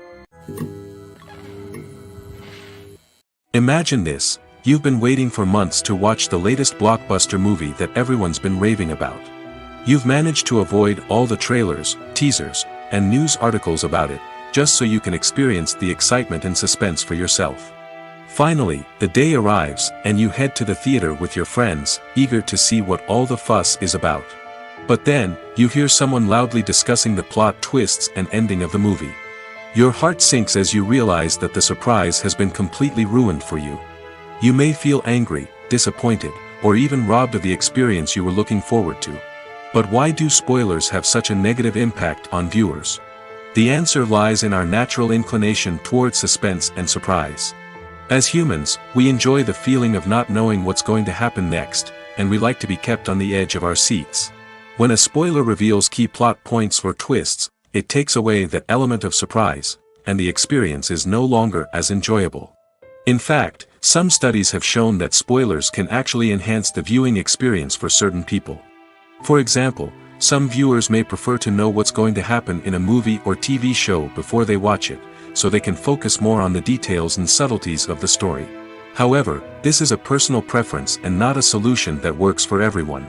Imagine this. You've been waiting for months to watch the latest blockbuster movie that everyone's been raving about. You've managed to avoid all the trailers, teasers, and news articles about it, just so you can experience the excitement and suspense for yourself. Finally, the day arrives, and you head to the theater with your friends, eager to see what all the fuss is about. But then, you hear someone loudly discussing the plot twists and ending of the movie. Your heart sinks as you realize that the surprise has been completely ruined for you. You may feel angry, disappointed, or even robbed of the experience you were looking forward to. But why do spoilers have such a negative impact on viewers? The answer lies in our natural inclination towards suspense and surprise. As humans, we enjoy the feeling of not knowing what's going to happen next, and we like to be kept on the edge of our seats. When a spoiler reveals key plot points or twists, it takes away that element of surprise, and the experience is no longer as enjoyable. In fact, some studies have shown that spoilers can actually enhance the viewing experience for certain people. For example, some viewers may prefer to know what's going to happen in a movie or TV show before they watch it, so they can focus more on the details and subtleties of the story. However, this is a personal preference and not a solution that works for everyone.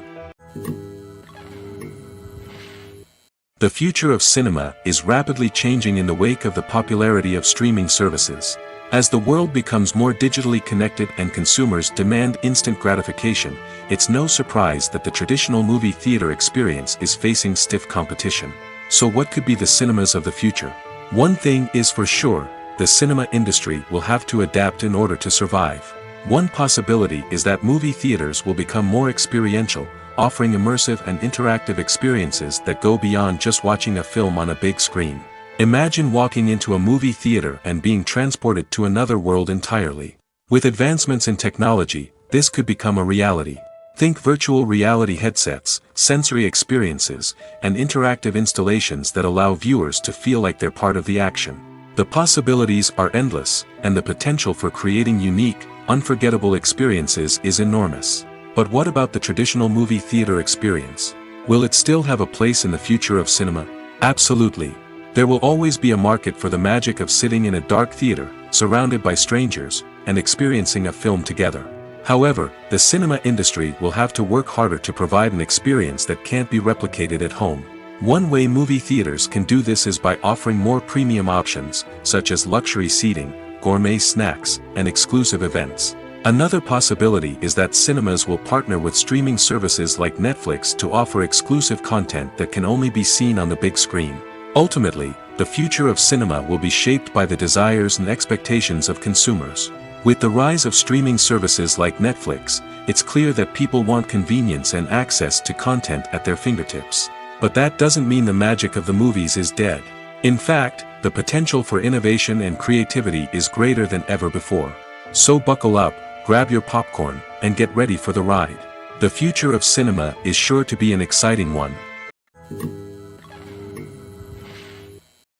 The future of cinema is rapidly changing in the wake of the popularity of streaming services. As the world becomes more digitally connected and consumers demand instant gratification, it's no surprise that the traditional movie theater experience is facing stiff competition. So what could be the cinemas of the future? One thing is for sure, the cinema industry will have to adapt in order to survive. One possibility is that movie theaters will become more experiential, offering immersive and interactive experiences that go beyond just watching a film on a big screen. Imagine walking into a movie theater and being transported to another world entirely. With advancements in technology, this could become a reality. Think virtual reality headsets, sensory experiences, and interactive installations that allow viewers to feel like they're part of the action. The possibilities are endless, and the potential for creating unique, unforgettable experiences is enormous. But what about the traditional movie theater experience? Will it still have a place in the future of cinema? Absolutely. There will always be a market for the magic of sitting in a dark theater, surrounded by strangers, and experiencing a film together. However, the cinema industry will have to work harder to provide an experience that can't be replicated at home. One way movie theaters can do this is by offering more premium options, such as luxury seating, gourmet snacks, and exclusive events. Another possibility is that cinemas will partner with streaming services like Netflix to offer exclusive content that can only be seen on the big screen. Ultimately, the future of cinema will be shaped by the desires and expectations of consumers. With the rise of streaming services like Netflix, it's clear that people want convenience and access to content at their fingertips. But that doesn't mean the magic of the movies is dead. In fact, the potential for innovation and creativity is greater than ever before. So buckle up, grab your popcorn, and get ready for the ride. The future of cinema is sure to be an exciting one.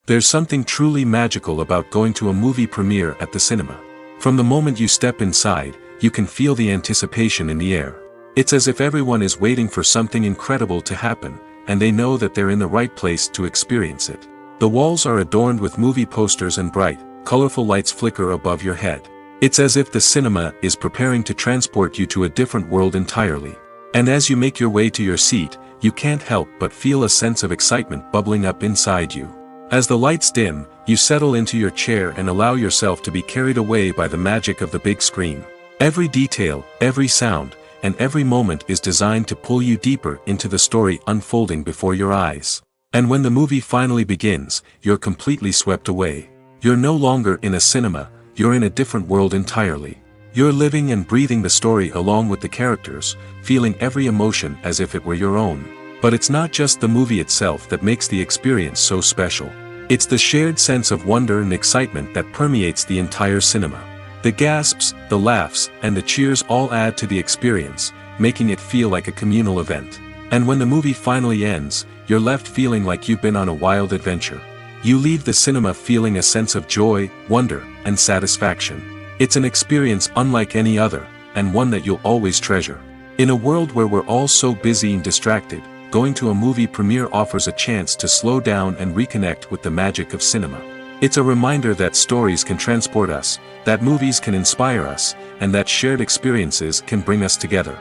There's something truly magical about going to a movie premiere at the cinema. From the moment you step inside, you can feel the anticipation in the air. It's as if everyone is waiting for something incredible to happen, and they know that they're in the right place to experience it. The walls are adorned with movie posters and bright, colorful lights flicker above your head. It's as if the cinema is preparing to transport you to a different world entirely. And as you make your way to your seat, you can't help but feel a sense of excitement bubbling up inside you. As the lights dim, you settle into your chair and allow yourself to be carried away by the magic of the big screen. Every detail, every sound, and every moment is designed to pull you deeper into the story unfolding before your eyes. And when the movie finally begins, you're completely swept away. You're no longer in a cinema, you're in a different world entirely. You're living and breathing the story along with the characters, feeling every emotion as if it were your own. But it's not just the movie itself that makes the experience so special. It's the shared sense of wonder and excitement that permeates the entire cinema. The gasps, the laughs, and the cheers all add to the experience, making it feel like a communal event. And when the movie finally ends, you're left feeling like you've been on a wild adventure. You leave the cinema feeling a sense of joy, wonder, and satisfaction. It's an experience unlike any other, and one that you'll always treasure. In a world where we're all so busy and distracted, going to a movie premiere offers a chance to slow down and reconnect with the magic of cinema. It's a reminder that stories can transport us, that movies can inspire us, and that shared experiences can bring us together.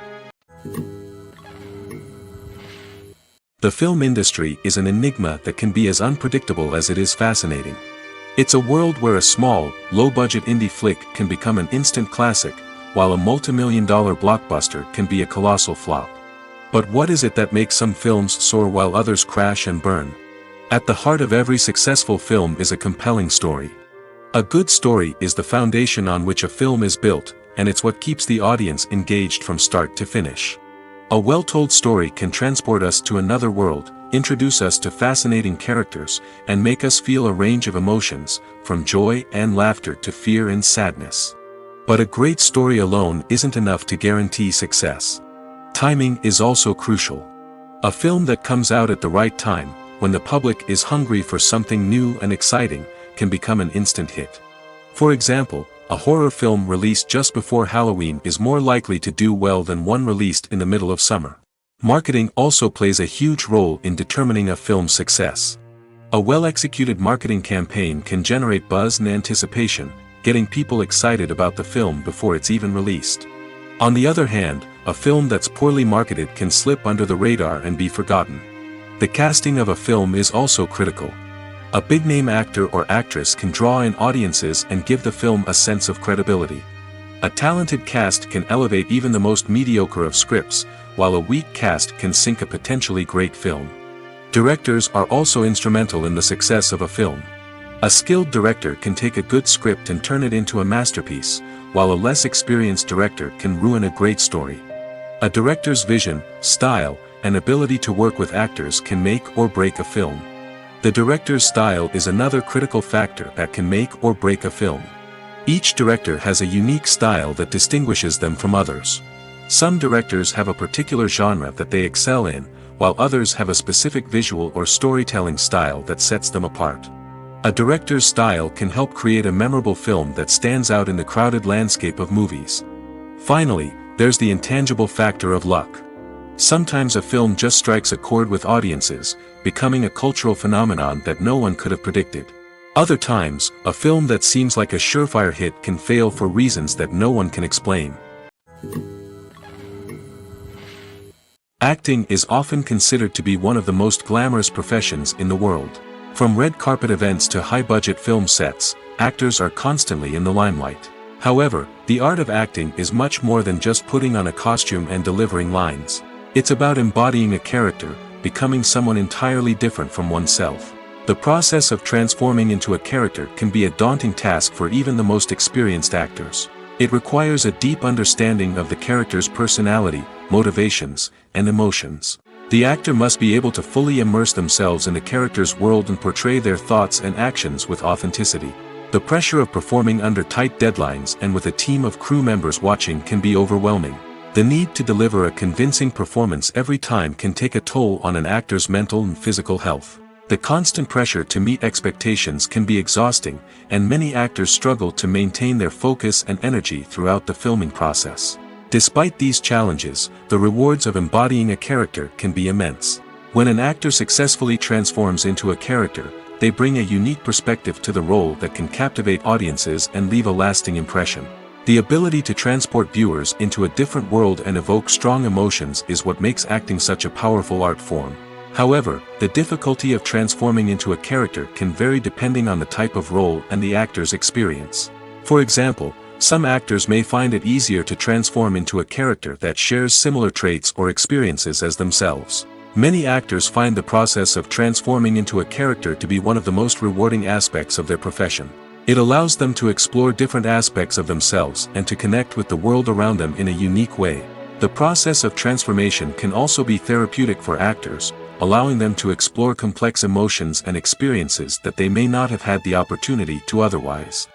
The film industry is an enigma that can be as unpredictable as it is fascinating. It's a world where a small, low-budget indie flick can become an instant classic, while a multi-million-dollar blockbuster can be a colossal flop. But what is it that makes some films soar while others crash and burn? At the heart of every successful film is a compelling story. A good story is the foundation on which a film is built, and it's what keeps the audience engaged from start to finish. A well-told story can transport us to another world, introduce us to fascinating characters, and make us feel a range of emotions, from joy and laughter to fear and sadness. But a great story alone isn't enough to guarantee success. Timing is also crucial. A film that comes out at the right time, when the public is hungry for something new and exciting, can become an instant hit. For example, a horror film released just before Halloween is more likely to do well than one released in the middle of summer. Marketing also plays a huge role in determining a film's success. A well-executed marketing campaign can generate buzz and anticipation, getting people excited about the film before it's even released. On the other hand, a film that's poorly marketed can slip under the radar and be forgotten. The casting of a film is also critical. A big-name actor or actress can draw in audiences and give the film a sense of credibility. A talented cast can elevate even the most mediocre of scripts, while a weak cast can sink a potentially great film. Directors are also instrumental in the success of a film. A skilled director can take a good script and turn it into a masterpiece, while a less experienced director can ruin a great story. A director's vision, style, and ability to work with actors can make or break a film. The director's style is another critical factor that can make or break a film. Each director has a unique style that distinguishes them from others. Some directors have a particular genre that they excel in, while others have a specific visual or storytelling style that sets them apart. A director's style can help create a memorable film that stands out in the crowded landscape of movies. Finally, there's the intangible factor of luck. Sometimes a film just strikes a chord with audiences, becoming a cultural phenomenon that no one could have predicted. Other times, a film that seems like a surefire hit can fail for reasons that no one can explain. Acting is often considered to be one of the most glamorous professions in the world. From red carpet events to high-budget film sets, actors are constantly in the limelight. However, the art of acting is much more than just putting on a costume and delivering lines. It's about embodying a character, becoming someone entirely different from oneself. The process of transforming into a character can be a daunting task for even the most experienced actors. It requires a deep understanding of the character's personality, motivations, and emotions. The actor must be able to fully immerse themselves in the character's world and portray their thoughts and actions with authenticity. The pressure of performing under tight deadlines and with a team of crew members watching can be overwhelming. The need to deliver a convincing performance every time can take a toll on an actor's mental and physical health. The constant pressure to meet expectations can be exhausting, and many actors struggle to maintain their focus and energy throughout the filming process. Despite these challenges, the rewards of embodying a character can be immense. When an actor successfully transforms into a character, they bring a unique perspective to the role that can captivate audiences and leave a lasting impression. The ability to transport viewers into a different world and evoke strong emotions is what makes acting such a powerful art form. However, the difficulty of transforming into a character can vary depending on the type of role and the actor's experience. For example, some actors may find it easier to transform into a character that shares similar traits or experiences as themselves. Many actors find the process of transforming into a character to be one of the most rewarding aspects of their profession. It allows them to explore different aspects of themselves and to connect with the world around them in a unique way. The process of transformation can also be therapeutic for actors, allowing them to explore complex emotions and experiences that they may not have had the opportunity to otherwise.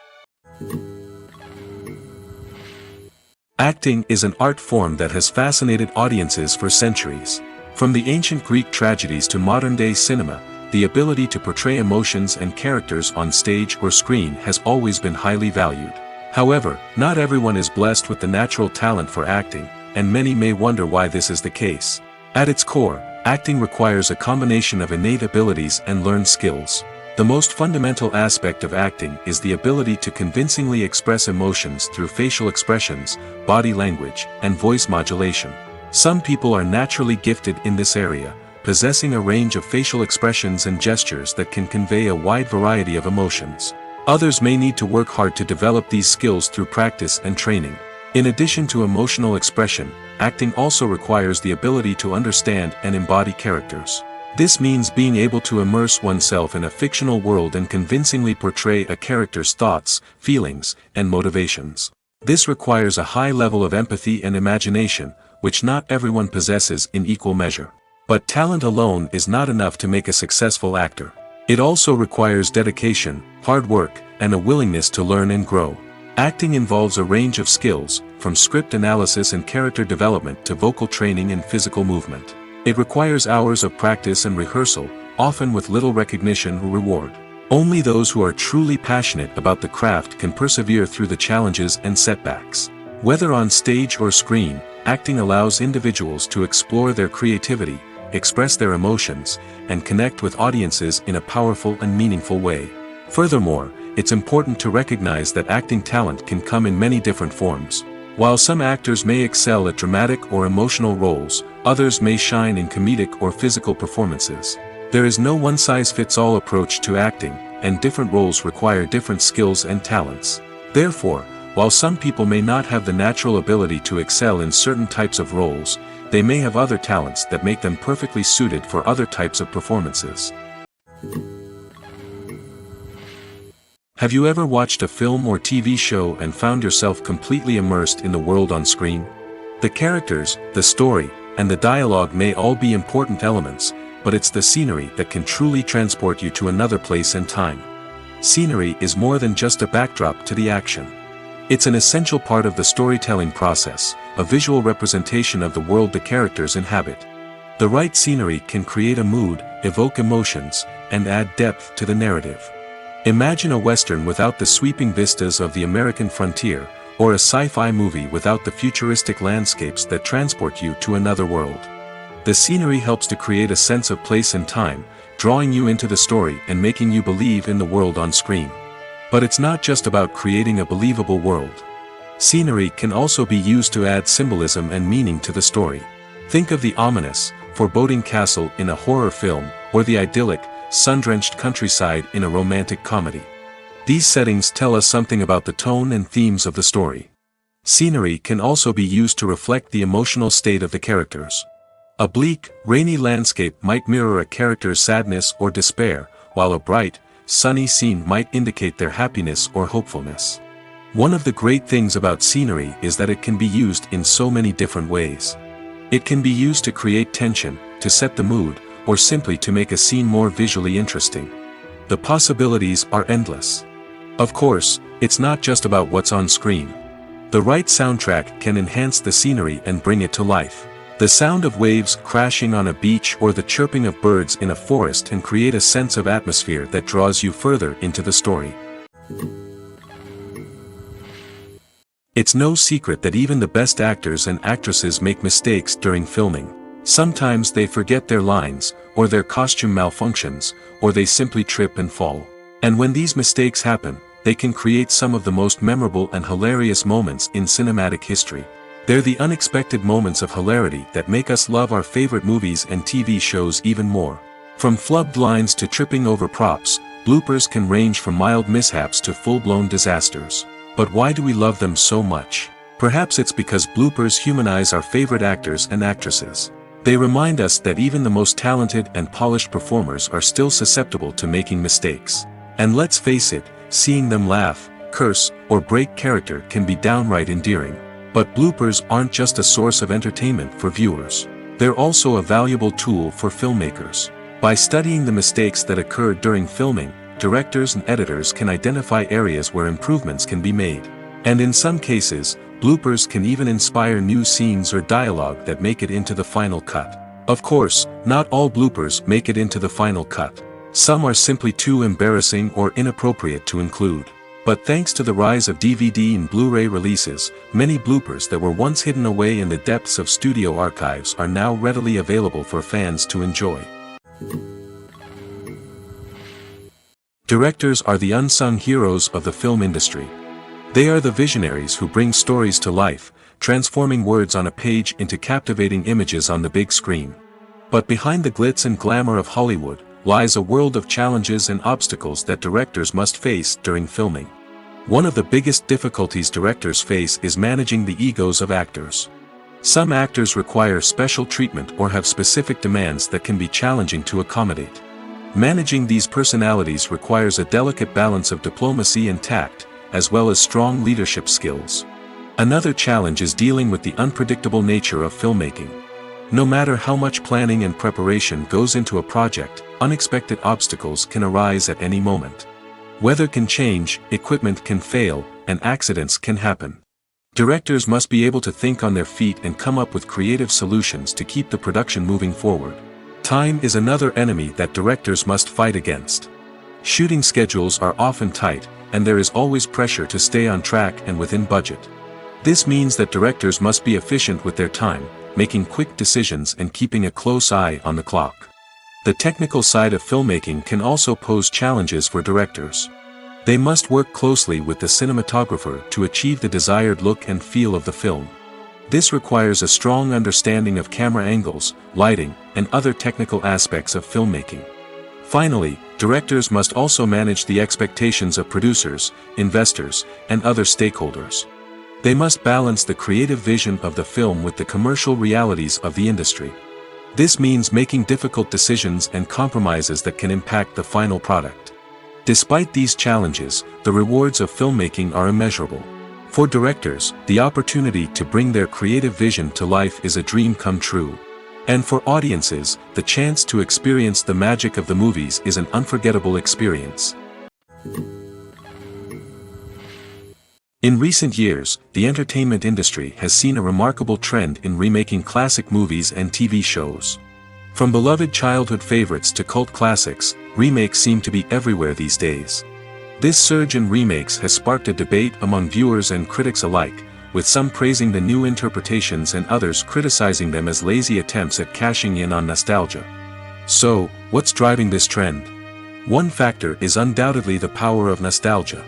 Acting is an art form that has fascinated audiences for centuries. From the ancient Greek tragedies to modern-day cinema, the ability to portray emotions and characters on stage or screen has always been highly valued. However, not everyone is blessed with the natural talent for acting, and many may wonder why this is the case. At its core, acting requires a combination of innate abilities and learned skills. The most fundamental aspect of acting is the ability to convincingly express emotions through facial expressions, body language, and voice modulation. Some people are naturally gifted in this area, possessing a range of facial expressions and gestures that can convey a wide variety of emotions. Others may need to work hard to develop these skills through practice and training. In addition to emotional expression, acting also requires the ability to understand and embody characters. This means being able to immerse oneself in a fictional world and convincingly portray a character's thoughts, feelings, and motivations. This requires a high level of empathy and imagination, which not everyone possesses in equal measure. But talent alone is not enough to make a successful actor. It also requires dedication, hard work, and a willingness to learn and grow. Acting involves a range of skills, from script analysis and character development to vocal training and physical movement. It requires hours of practice and rehearsal, often with little recognition or reward. Only those who are truly passionate about the craft can persevere through the challenges and setbacks. Whether on stage or screen, acting allows individuals to explore their creativity, express their emotions, and connect with audiences in a powerful and meaningful way. Furthermore, it's important to recognize that acting talent can come in many different forms. While some actors may excel at dramatic or emotional roles, others may shine in comedic or physical performances. There is no one-size-fits-all approach to acting, and different roles require different skills and talents. Therefore, while some people may not have the natural ability to excel in certain types of roles, they may have other talents that make them perfectly suited for other types of performances. Have you ever watched a film or TV show and found yourself completely immersed in the world on screen? The characters, the story, and the dialogue may all be important elements, but it's the scenery that can truly transport you to another place and time. Scenery is more than just a backdrop to the action. It's an essential part of the storytelling process, a visual representation of the world the characters inhabit. The right scenery can create a mood, evoke emotions, and add depth to the narrative. Imagine a Western without the sweeping vistas of the American frontier, or a sci-fi movie without the futuristic landscapes that transport you to another world. The scenery helps to create a sense of place and time, drawing you into the story and making you believe in the world on screen. But it's not just about creating a believable world. Scenery can also be used to add symbolism and meaning to the story. Think of the ominous, foreboding castle in a horror film, or the idyllic, sun-drenched countryside in a romantic comedy. These settings tell us something about the tone and themes of the story. Scenery can also be used to reflect the emotional state of the characters. A bleak, rainy landscape might mirror a character's sadness or despair, while a bright, sunny scene might indicate their happiness or hopefulness. One of the great things about scenery is that it can be used in so many different ways. It can be used to create tension, to set the mood, or simply to make a scene more visually interesting. The possibilities are endless. Of course, it's not just about what's on screen. The right soundtrack can enhance the scenery and bring it to life. The sound of waves crashing on a beach or the chirping of birds in a forest can create a sense of atmosphere that draws you further into the story. It's no secret that even the best actors and actresses make mistakes during filming. Sometimes they forget their lines, or their costume malfunctions, or they simply trip and fall. And when these mistakes happen, they can create some of the most memorable and hilarious moments in cinematic history. They're the unexpected moments of hilarity that make us love our favorite movies and TV shows even more. From flubbed lines to tripping over props, bloopers can range from mild mishaps to full-blown disasters. But why do we love them so much? Perhaps it's because bloopers humanize our favorite actors and actresses. They remind us that even the most talented and polished performers are still susceptible to making mistakes. And let's face it, seeing them laugh, curse, or break character can be downright endearing. But bloopers aren't just a source of entertainment for viewers. They're also a valuable tool for filmmakers. By studying the mistakes that occurred during filming, directors and editors can identify areas where improvements can be made. And in some cases, bloopers can even inspire new scenes or dialogue that make it into the final cut. Of course, not all bloopers make it into the final cut. Some are simply too embarrassing or inappropriate to include. But thanks to the rise of DVD and Blu-ray releases, many bloopers that were once hidden away in the depths of studio archives are now readily available for fans to enjoy. Directors are the unsung heroes of the film industry. They are the visionaries who bring stories to life, transforming words on a page into captivating images on the big screen. But behind the glitz and glamour of Hollywood, lies a world of challenges and obstacles that directors must face during filming. One of the biggest difficulties directors face is managing the egos of actors. Some actors require special treatment or have specific demands that can be challenging to accommodate. Managing these personalities requires a delicate balance of diplomacy and tact, as well as strong leadership skills. Another challenge is dealing with the unpredictable nature of filmmaking. No matter how much planning and preparation goes into a project, unexpected obstacles can arise at any moment. Weather can change, equipment can fail, and accidents can happen. Directors must be able to think on their feet and come up with creative solutions to keep the production moving forward. Time is another enemy that directors must fight against. Shooting schedules are often tight, and there is always pressure to stay on track and within budget. This means that directors must be efficient with their time, making quick decisions and keeping a close eye on the clock. The technical side of filmmaking can also pose challenges for directors. They must work closely with the cinematographer to achieve the desired look and feel of the film. This requires a strong understanding of camera angles, lighting, and other technical aspects of filmmaking. Finally, directors must also manage the expectations of producers, investors, and other stakeholders. They must balance the creative vision of the film with the commercial realities of the industry. This means making difficult decisions and compromises that can impact the final product. Despite these challenges, the rewards of filmmaking are immeasurable. For directors, the opportunity to bring their creative vision to life is a dream come true. And for audiences, the chance to experience the magic of the movies is an unforgettable experience. In recent years, the entertainment industry has seen a remarkable trend in remaking classic movies and TV shows. From beloved childhood favorites to cult classics, remakes seem to be everywhere these days. This surge in remakes has sparked a debate among viewers and critics alike, with some praising the new interpretations and others criticizing them as lazy attempts at cashing in on nostalgia. So, what's driving this trend? One factor is undoubtedly the power of nostalgia.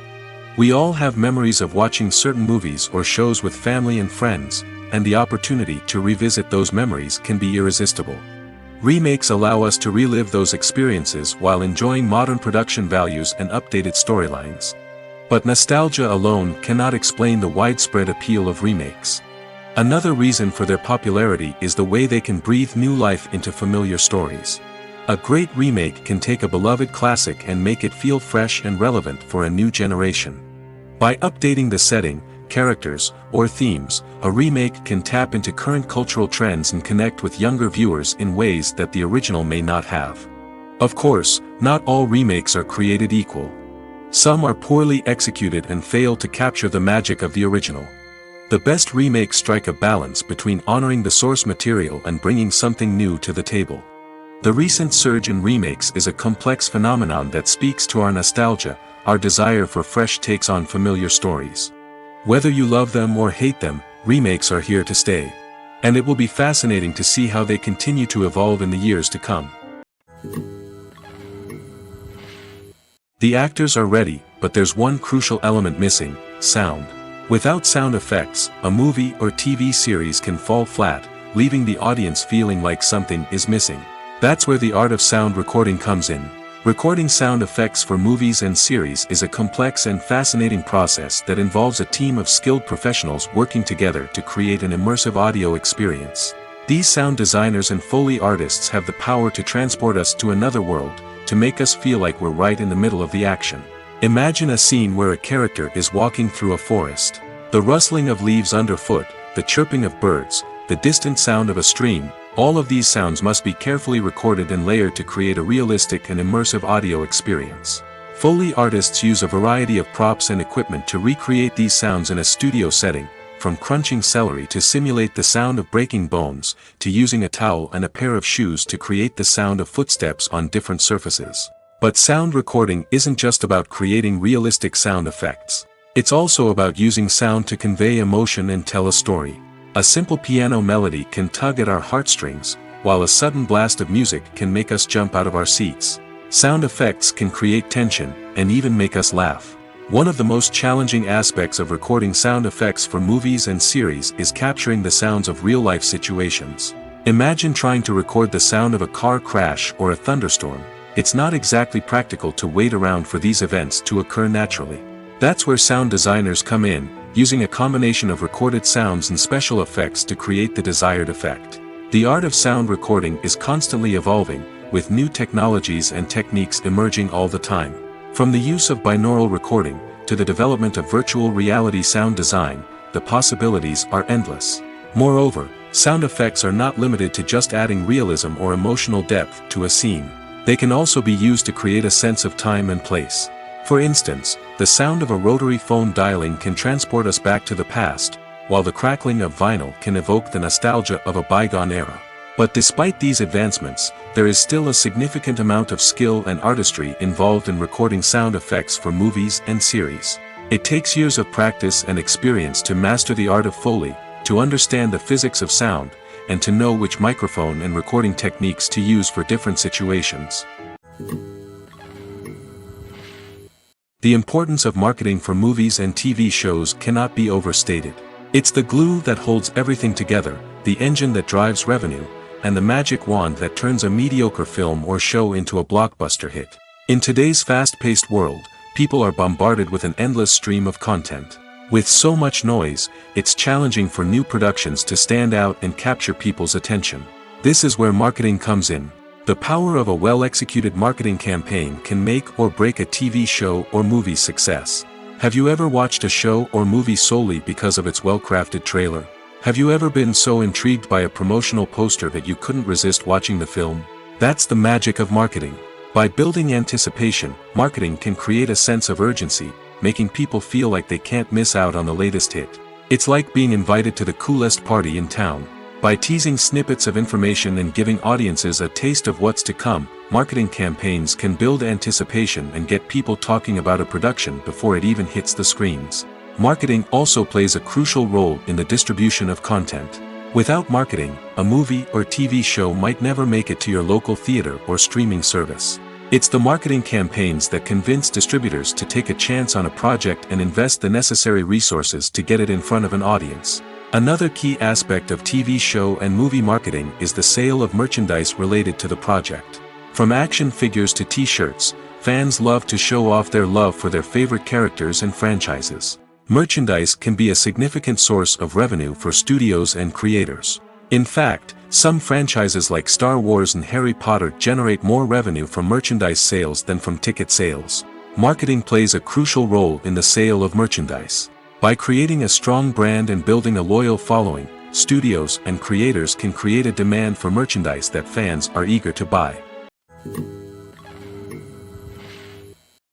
We all have memories of watching certain movies or shows with family and friends, and the opportunity to revisit those memories can be irresistible. Remakes allow us to relive those experiences while enjoying modern production values and updated storylines. But nostalgia alone cannot explain the widespread appeal of remakes. Another reason for their popularity is the way they can breathe new life into familiar stories. A great remake can take a beloved classic and make it feel fresh and relevant for a new generation. By updating the setting, characters, or themes, a remake can tap into current cultural trends and connect with younger viewers in ways that the original may not have. Of course, not all remakes are created equal. Some are poorly executed and fail to capture the magic of the original. The best remakes strike a balance between honoring the source material and bringing something new to the table. The recent surge in remakes is a complex phenomenon that speaks to our nostalgia, our desire for fresh takes on familiar stories. Whether you love them or hate them, remakes are here to stay. And it will be fascinating to see how they continue to evolve in the years to come. The actors are ready, but there's one crucial element missing: sound. Without sound effects, a movie or TV series can fall flat, leaving the audience feeling like something is missing. That's where the art of sound recording comes in. Recording sound effects for movies and series is a complex and fascinating process that involves a team of skilled professionals working together to create an immersive audio experience. These sound designers and Foley artists have the power to transport us to another world, to make us feel like we're right in the middle of the action. Imagine a scene where a character is walking through a forest. The rustling of leaves underfoot, the chirping of birds, the distant sound of a stream, all of these sounds must be carefully recorded and layered to create a realistic and immersive audio experience. Foley artists use a variety of props and equipment to recreate these sounds in a studio setting, from crunching celery to simulate the sound of breaking bones, to using a towel and a pair of shoes to create the sound of footsteps on different surfaces. But sound recording isn't just about creating realistic sound effects. It's also about using sound to convey emotion and tell a story. A simple piano melody can tug at our heartstrings, while a sudden blast of music can make us jump out of our seats. Sound effects can create tension, and even make us laugh. One of the most challenging aspects of recording sound effects for movies and series is capturing the sounds of real-life situations. Imagine trying to record the sound of a car crash or a thunderstorm. It's not exactly practical to wait around for these events to occur naturally. That's where sound designers come in, using a combination of recorded sounds and special effects to create the desired effect. The art of sound recording is constantly evolving, with new technologies and techniques emerging all the time. From the use of binaural recording, to the development of virtual reality sound design, the possibilities are endless. Moreover, sound effects are not limited to just adding realism or emotional depth to a scene. They can also be used to create a sense of time and place. For instance, the sound of a rotary phone dialing can transport us back to the past, while the crackling of vinyl can evoke the nostalgia of a bygone era. But despite these advancements, there is still a significant amount of skill and artistry involved in recording sound effects for movies and series. It takes years of practice and experience to master the art of Foley, to understand the physics of sound, and to know which microphone and recording techniques to use for different situations. The importance of marketing for movies and TV shows cannot be overstated. It's the glue that holds everything together, the engine that drives revenue, and the magic wand that turns a mediocre film or show into a blockbuster hit. In today's fast-paced world, people are bombarded with an endless stream of content. With so much noise, it's challenging for new productions to stand out and capture people's attention. This is where marketing comes in. The power of a well-executed marketing campaign can make or break a TV show or movie's success. Have you ever watched a show or movie solely because of its well-crafted trailer? Have you ever been so intrigued by a promotional poster that you couldn't resist watching the film? That's the magic of marketing. By building anticipation, marketing can create a sense of urgency, making people feel like they can't miss out on the latest hit. It's like being invited to the coolest party in town. By teasing snippets of information and giving audiences a taste of what's to come, marketing campaigns can build anticipation and get people talking about a production before it even hits the screens. Marketing also plays a crucial role in the distribution of content. Without marketing, a movie or TV show might never make it to your local theater or streaming service. It's the marketing campaigns that convince distributors to take a chance on a project and invest the necessary resources to get it in front of an audience. Another key aspect of TV show and movie marketing is the sale of merchandise related to the project. From action figures to t-shirts, fans love to show off their love for their favorite characters and franchises. Merchandise can be a significant source of revenue for studios and creators. In fact, some franchises like Star Wars and Harry Potter generate more revenue from merchandise sales than from ticket sales. Marketing plays a crucial role in the sale of merchandise. By creating a strong brand and building a loyal following, studios and creators can create a demand for merchandise that fans are eager to buy.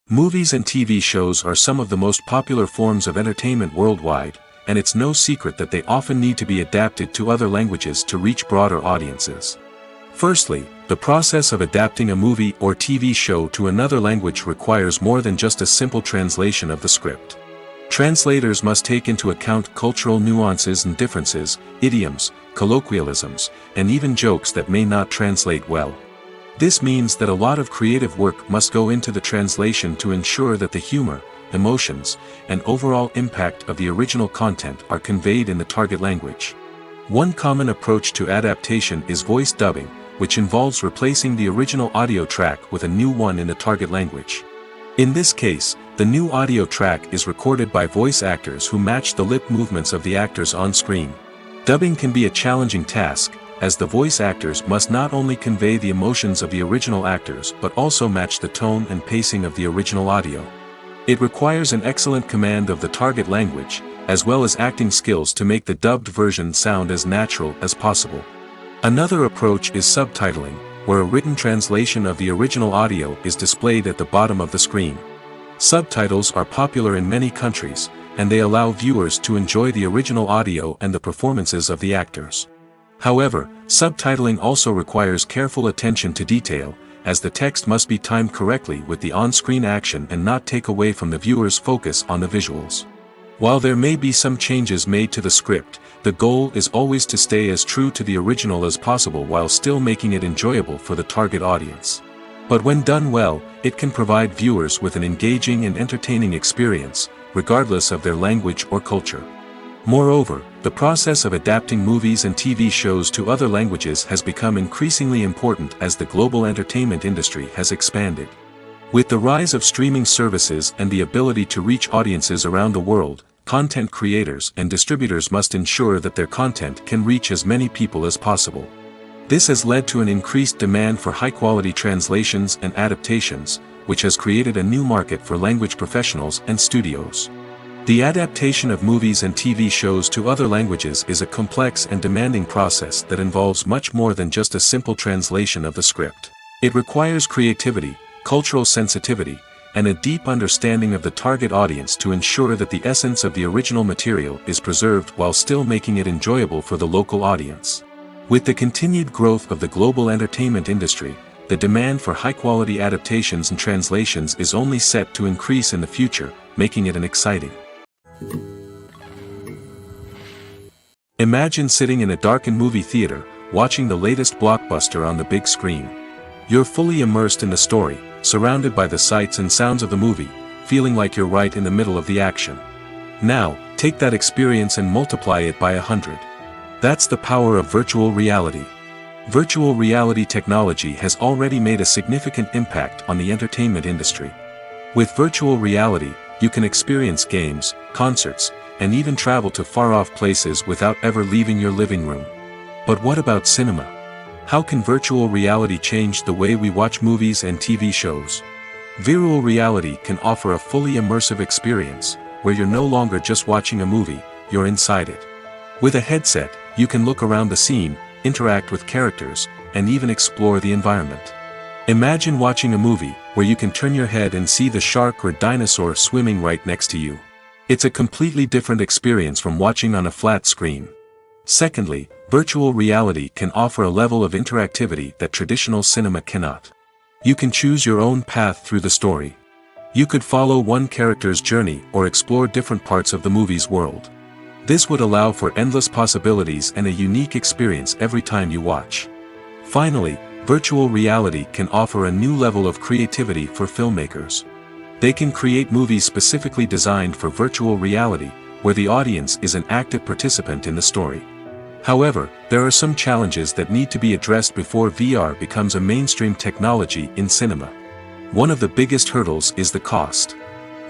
Movies and TV shows are some of the most popular forms of entertainment worldwide, and it's no secret that they often need to be adapted to other languages to reach broader audiences. Firstly, the process of adapting a movie or TV show to another language requires more than just a simple translation of the script. Translators must take into account cultural nuances and differences, idioms, colloquialisms, and even jokes that may not translate well. This means that a lot of creative work must go into the translation to ensure that the humor, emotions, and overall impact of the original content are conveyed in the target language. One common approach to adaptation is voice dubbing, which involves replacing the original audio track with a new one in the target language. In this case, the new audio track is recorded by voice actors who match the lip movements of the actors on screen. Dubbing can be a challenging task, as the voice actors must not only convey the emotions of the original actors but also match the tone and pacing of the original audio. It requires an excellent command of the target language, as well as acting skills to make the dubbed version sound as natural as possible. Another approach is subtitling, where a written translation of the original audio is displayed at the bottom of the screen. Subtitles are popular in many countries, and they allow viewers to enjoy the original audio and the performances of the actors. However, subtitling also requires careful attention to detail, as the text must be timed correctly with the on-screen action and not take away from the viewer's focus on the visuals. While there may be some changes made to the script, the goal is always to stay as true to the original as possible while still making it enjoyable for the target audience. But when done well, it can provide viewers with an engaging and entertaining experience, regardless of their language or culture. Moreover, the process of adapting movies and TV shows to other languages has become increasingly important as the global entertainment industry has expanded. With the rise of streaming services and the ability to reach audiences around the world, content creators and distributors must ensure that their content can reach as many people as possible. This has led to an increased demand for high-quality translations and adaptations, which has created a new market for language professionals and studios. The adaptation of movies and TV shows to other languages is a complex and demanding process that involves much more than just a simple translation of the script. It requires creativity, cultural sensitivity, and a deep understanding of the target audience to ensure that the essence of the original material is preserved while still making it enjoyable for the local audience. With the continued growth of the global entertainment industry, the demand for high-quality adaptations and translations is only set to increase in the future, making it an exciting. Imagine sitting in a darkened movie theater, watching the latest blockbuster on the big screen. You're fully immersed in the story, surrounded by the sights and sounds of the movie, feeling like you're right in the middle of the action. Now, take that experience and multiply it by 100. That's the power of virtual reality. Virtual reality technology has already made a significant impact on the entertainment industry. With virtual reality, you can experience games, concerts, and even travel to far-off places without ever leaving your living room. But what about cinema? How can virtual reality change the way we watch movies and TV shows? Virtual reality can offer a fully immersive experience, where you're no longer just watching a movie, you're inside it. With a headset, you can look around the scene, interact with characters, and even explore the environment. Imagine watching a movie, where you can turn your head and see the shark or dinosaur swimming right next to you. It's a completely different experience from watching on a flat screen. Secondly, virtual reality can offer a level of interactivity that traditional cinema cannot. You can choose your own path through the story. You could follow one character's journey or explore different parts of the movie's world. This would allow for endless possibilities and a unique experience every time you watch. Finally, virtual reality can offer a new level of creativity for filmmakers. They can create movies specifically designed for virtual reality, where the audience is an active participant in the story. However, there are some challenges that need to be addressed before VR becomes a mainstream technology in cinema. One of the biggest hurdles is the cost.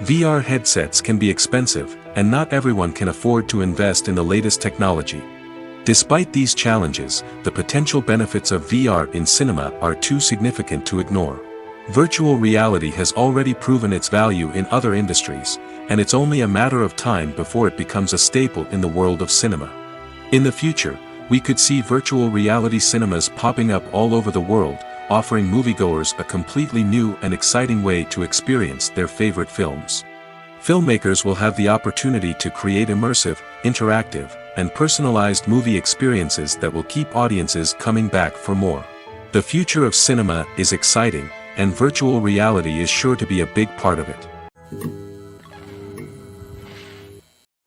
VR headsets can be expensive, and not everyone can afford to invest in the latest technology. Despite these challenges, the potential benefits of VR in cinema are too significant to ignore. Virtual reality has already proven its value in other industries, and it's only a matter of time before it becomes a staple in the world of cinema. In the future, we could see virtual reality cinemas popping up all over the world, offering moviegoers a completely new and exciting way to experience their favorite films. Filmmakers will have the opportunity to create immersive, interactive, and personalized movie experiences that will keep audiences coming back for more. The future of cinema is exciting, and virtual reality is sure to be a big part of it.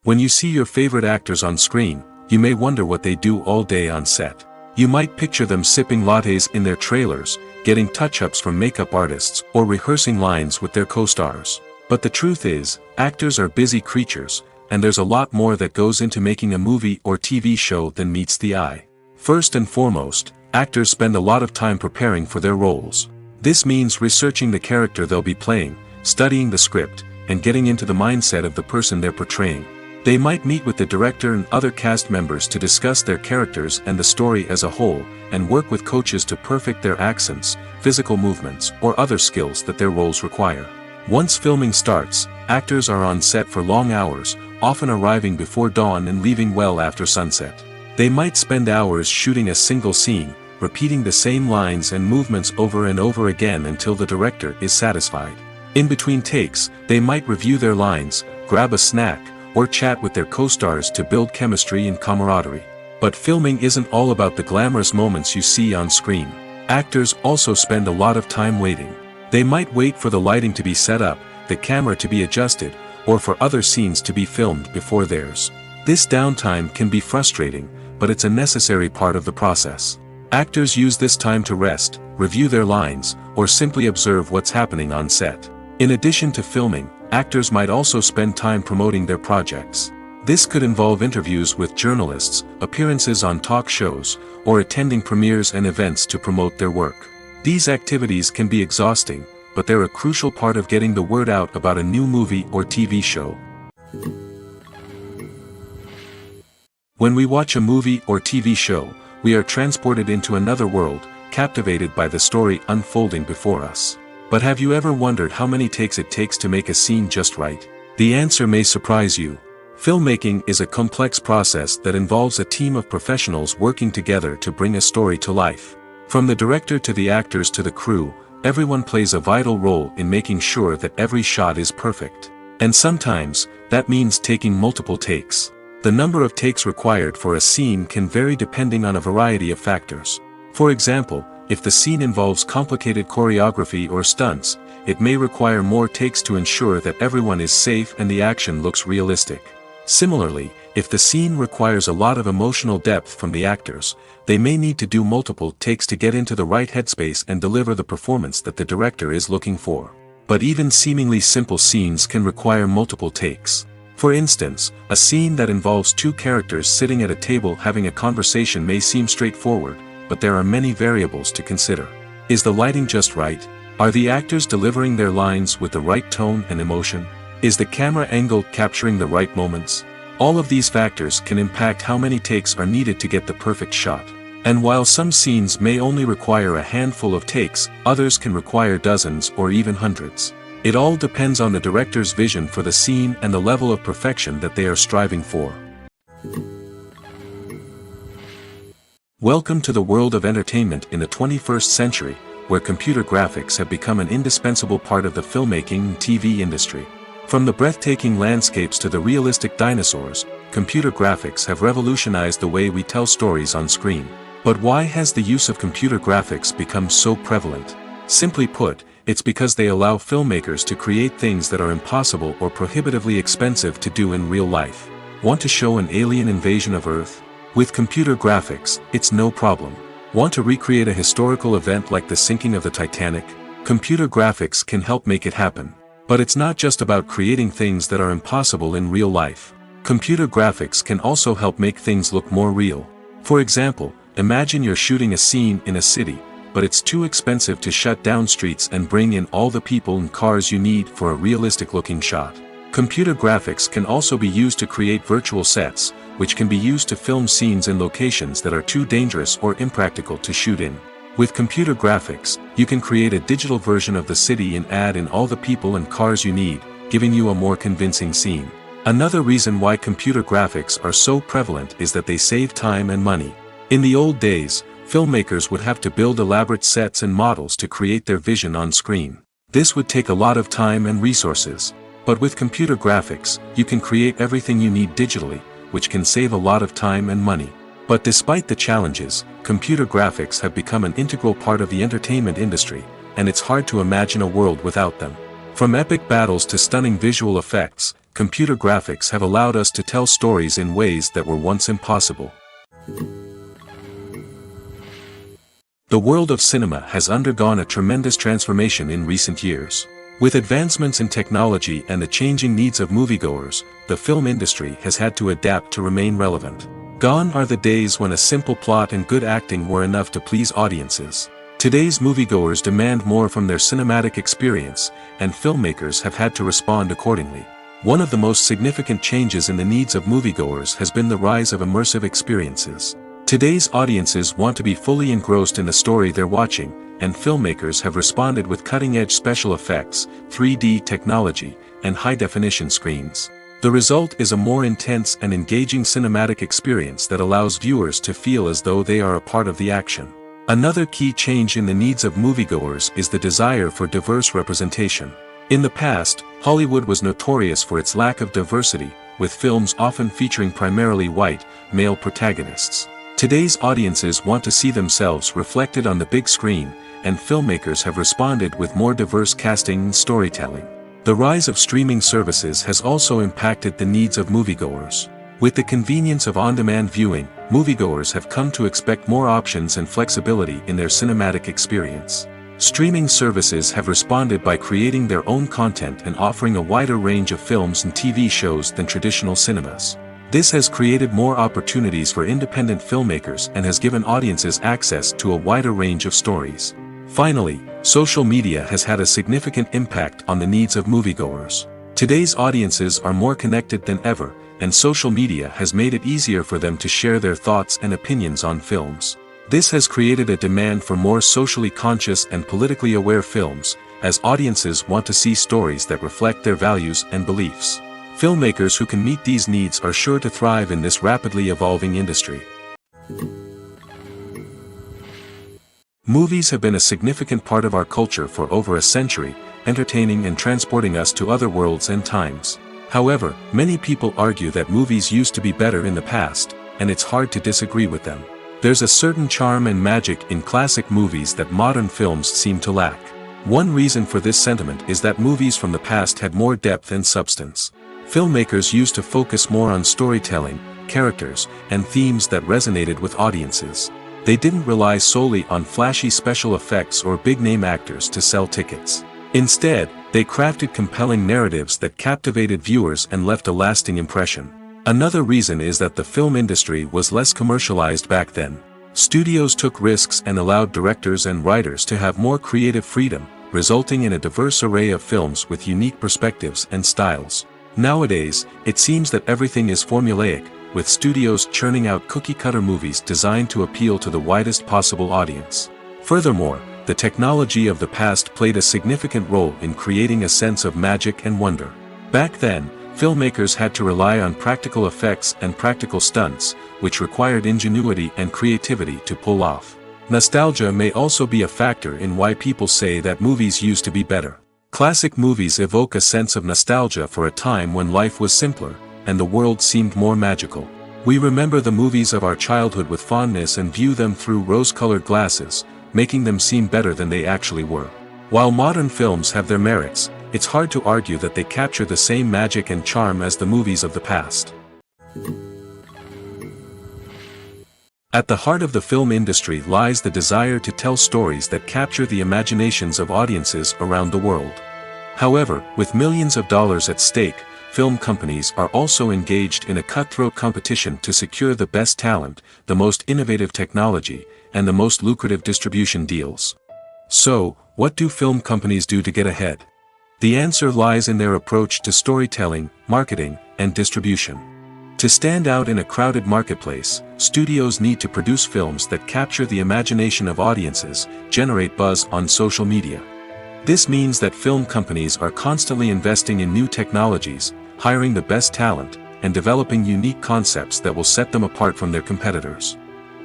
When you see your favorite actors on screen, you may wonder what they do all day on set. You might picture them sipping lattes in their trailers, getting touch-ups from makeup artists, or rehearsing lines with their co-stars. But the truth is, actors are busy creatures, and there's a lot more that goes into making a movie or TV show than meets the eye. First and foremost, actors spend a lot of time preparing for their roles. This means researching the character they'll be playing, studying the script, and getting into the mindset of the person they're portraying. They might meet with the director and other cast members to discuss their characters and the story as a whole, and work with coaches to perfect their accents, physical movements, or other skills that their roles require. Once filming starts, actors are on set for long hours, often arriving before dawn and leaving well after sunset. They might spend hours shooting a single scene, repeating the same lines and movements over and over again until the director is satisfied. In between takes, they might review their lines, grab a snack, or chat with their co-stars to build chemistry and camaraderie. But filming isn't all about the glamorous moments you see on screen. Actors also spend a lot of time waiting. They might wait for the lighting to be set up, the camera to be adjusted, or for other scenes to be filmed before theirs. This downtime can be frustrating, but it's a necessary part of the process. Actors use this time to rest, review their lines, or simply observe what's happening on set. In addition to filming, actors might also spend time promoting their projects. This could involve interviews with journalists, appearances on talk shows, or attending premieres and events to promote their work. These activities can be exhausting, but they're a crucial part of getting the word out about a new movie or TV show. When we watch a movie or TV show, we are transported into another world, captivated by the story unfolding before us. But have you ever wondered how many takes it takes to make a scene just right? The answer may surprise you. Filmmaking is a complex process that involves a team of professionals working together to bring a story to life. From the director to the actors to the crew, everyone plays a vital role in making sure that every shot is perfect. And sometimes, that means taking multiple takes. The number of takes required for a scene can vary depending on a variety of factors. For example, if the scene involves complicated choreography or stunts, it may require more takes to ensure that everyone is safe and the action looks realistic. Similarly, if the scene requires a lot of emotional depth from the actors, they may need to do multiple takes to get into the right headspace and deliver the performance that the director is looking for. But even seemingly simple scenes can require multiple takes. For instance, a scene that involves two characters sitting at a table having a conversation may seem straightforward, but there are many variables to consider. Is the lighting just right? Are the actors delivering their lines with the right tone and emotion? Is the camera angle capturing the right moments? All of these factors can impact how many takes are needed to get the perfect shot. And while some scenes may only require a handful of takes, others can require dozens or even hundreds. It all depends on the director's vision for the scene and the level of perfection that they are striving for. Welcome to the world of entertainment in the 21st century, where computer graphics have become an indispensable part of the filmmaking and TV industry. From the breathtaking landscapes to the realistic dinosaurs, computer graphics have revolutionized the way we tell stories on screen. But why has the use of computer graphics become so prevalent? Simply put, it's because they allow filmmakers to create things that are impossible or prohibitively expensive to do in real life. Want to show an alien invasion of Earth? With computer graphics, it's no problem. Want to recreate a historical event like the sinking of the Titanic? Computer graphics can help make it happen. But it's not just about creating things that are impossible in real life. Computer graphics can also help make things look more real. For example, imagine you're shooting a scene in a city, but it's too expensive to shut down streets and bring in all the people and cars you need for a realistic-looking shot. Computer graphics can also be used to create virtual sets, which can be used to film scenes in locations that are too dangerous or impractical to shoot in. With computer graphics, you can create a digital version of the city and add in all the people and cars you need, giving you a more convincing scene. Another reason why computer graphics are so prevalent is that they save time and money. In the old days, filmmakers would have to build elaborate sets and models to create their vision on screen. This would take a lot of time and resources. But with computer graphics, you can create everything you need digitally, which can save a lot of time and money. But despite the challenges, computer graphics have become an integral part of the entertainment industry, and it's hard to imagine a world without them. From epic battles to stunning visual effects, computer graphics have allowed us to tell stories in ways that were once impossible. The world of cinema has undergone a tremendous transformation in recent years. With advancements in technology and the changing needs of moviegoers, the film industry has had to adapt to remain relevant. Gone are the days when a simple plot and good acting were enough to please audiences. Today's moviegoers demand more from their cinematic experience, and filmmakers have had to respond accordingly. One of the most significant changes in the needs of moviegoers has been the rise of immersive experiences. Today's audiences want to be fully engrossed in the story they're watching, and filmmakers have responded with cutting-edge special effects, 3D technology, and high-definition screens. The result is a more intense and engaging cinematic experience that allows viewers to feel as though they are a part of the action. Another key change in the needs of moviegoers is the desire for diverse representation. In the past, Hollywood was notorious for its lack of diversity, with films often featuring primarily white, male protagonists. Today's audiences want to see themselves reflected on the big screen, and filmmakers have responded with more diverse casting and storytelling. The rise of streaming services has also impacted the needs of moviegoers. With the convenience of on-demand viewing, moviegoers have come to expect more options and flexibility in their cinematic experience. Streaming services have responded by creating their own content and offering a wider range of films and TV shows than traditional cinemas. This has created more opportunities for independent filmmakers and has given audiences access to a wider range of stories. Finally, social media has had a significant impact on the needs of moviegoers. Today's audiences are more connected than ever, and social media has made it easier for them to share their thoughts and opinions on films. This has created a demand for more socially conscious and politically aware films, as audiences want to see stories that reflect their values and beliefs. Filmmakers who can meet these needs are sure to thrive in this rapidly evolving industry. Movies have been a significant part of our culture for over a century, entertaining and transporting us to other worlds and times. However, many people argue that movies used to be better in the past, and it's hard to disagree with them. There's a certain charm and magic in classic movies that modern films seem to lack. One reason for this sentiment is that movies from the past had more depth and substance. Filmmakers used to focus more on storytelling, characters, and themes that resonated with audiences. They didn't rely solely on flashy special effects or big-name actors to sell tickets. Instead, they crafted compelling narratives that captivated viewers and left a lasting impression. Another reason is that the film industry was less commercialized back then. Studios took risks and allowed directors and writers to have more creative freedom, resulting in a diverse array of films with unique perspectives and styles. Nowadays, it seems that everything is formulaic, with studios churning out cookie-cutter movies designed to appeal to the widest possible audience. Furthermore, the technology of the past played a significant role in creating a sense of magic and wonder. Back then, filmmakers had to rely on practical effects and practical stunts, which required ingenuity and creativity to pull off. Nostalgia may also be a factor in why people say that movies used to be better. Classic movies evoke a sense of nostalgia for a time when life was simpler, and the world seemed more magical. We remember the movies of our childhood with fondness and view them through rose-colored glasses, making them seem better than they actually were. While modern films have their merits, it's hard to argue that they capture the same magic and charm as the movies of the past. At the heart of the film industry lies the desire to tell stories that capture the imaginations of audiences around the world. However, with millions of dollars at stake, film companies are also engaged in a cutthroat competition to secure the best talent, the most innovative technology, and the most lucrative distribution deals. So, what do film companies do to get ahead? The answer lies in their approach to storytelling, marketing, and distribution. To stand out in a crowded marketplace, studios need to produce films that capture the imagination of audiences, generate buzz on social media. This means that film companies are constantly investing in new technologies, hiring the best talent, and developing unique concepts that will set them apart from their competitors.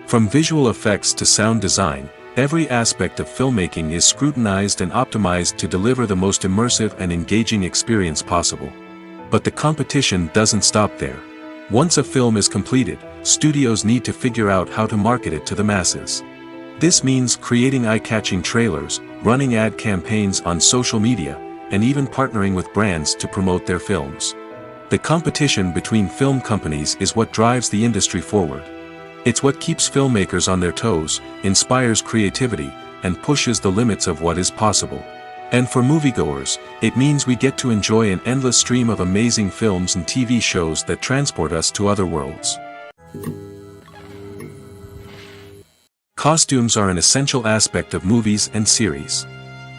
From visual effects to sound design, every aspect of filmmaking is scrutinized and optimized to deliver the most immersive and engaging experience possible. But the competition doesn't stop there. Once a film is completed, studios need to figure out how to market it to the masses. This means creating eye-catching trailers, running ad campaigns on social media, and even partnering with brands to promote their films. The competition between film companies is what drives the industry forward. It's what keeps filmmakers on their toes, inspires creativity, and pushes the limits of what is possible. And for moviegoers, it means we get to enjoy an endless stream of amazing films and TV shows that transport us to other worlds. Costumes are an essential aspect of movies and series.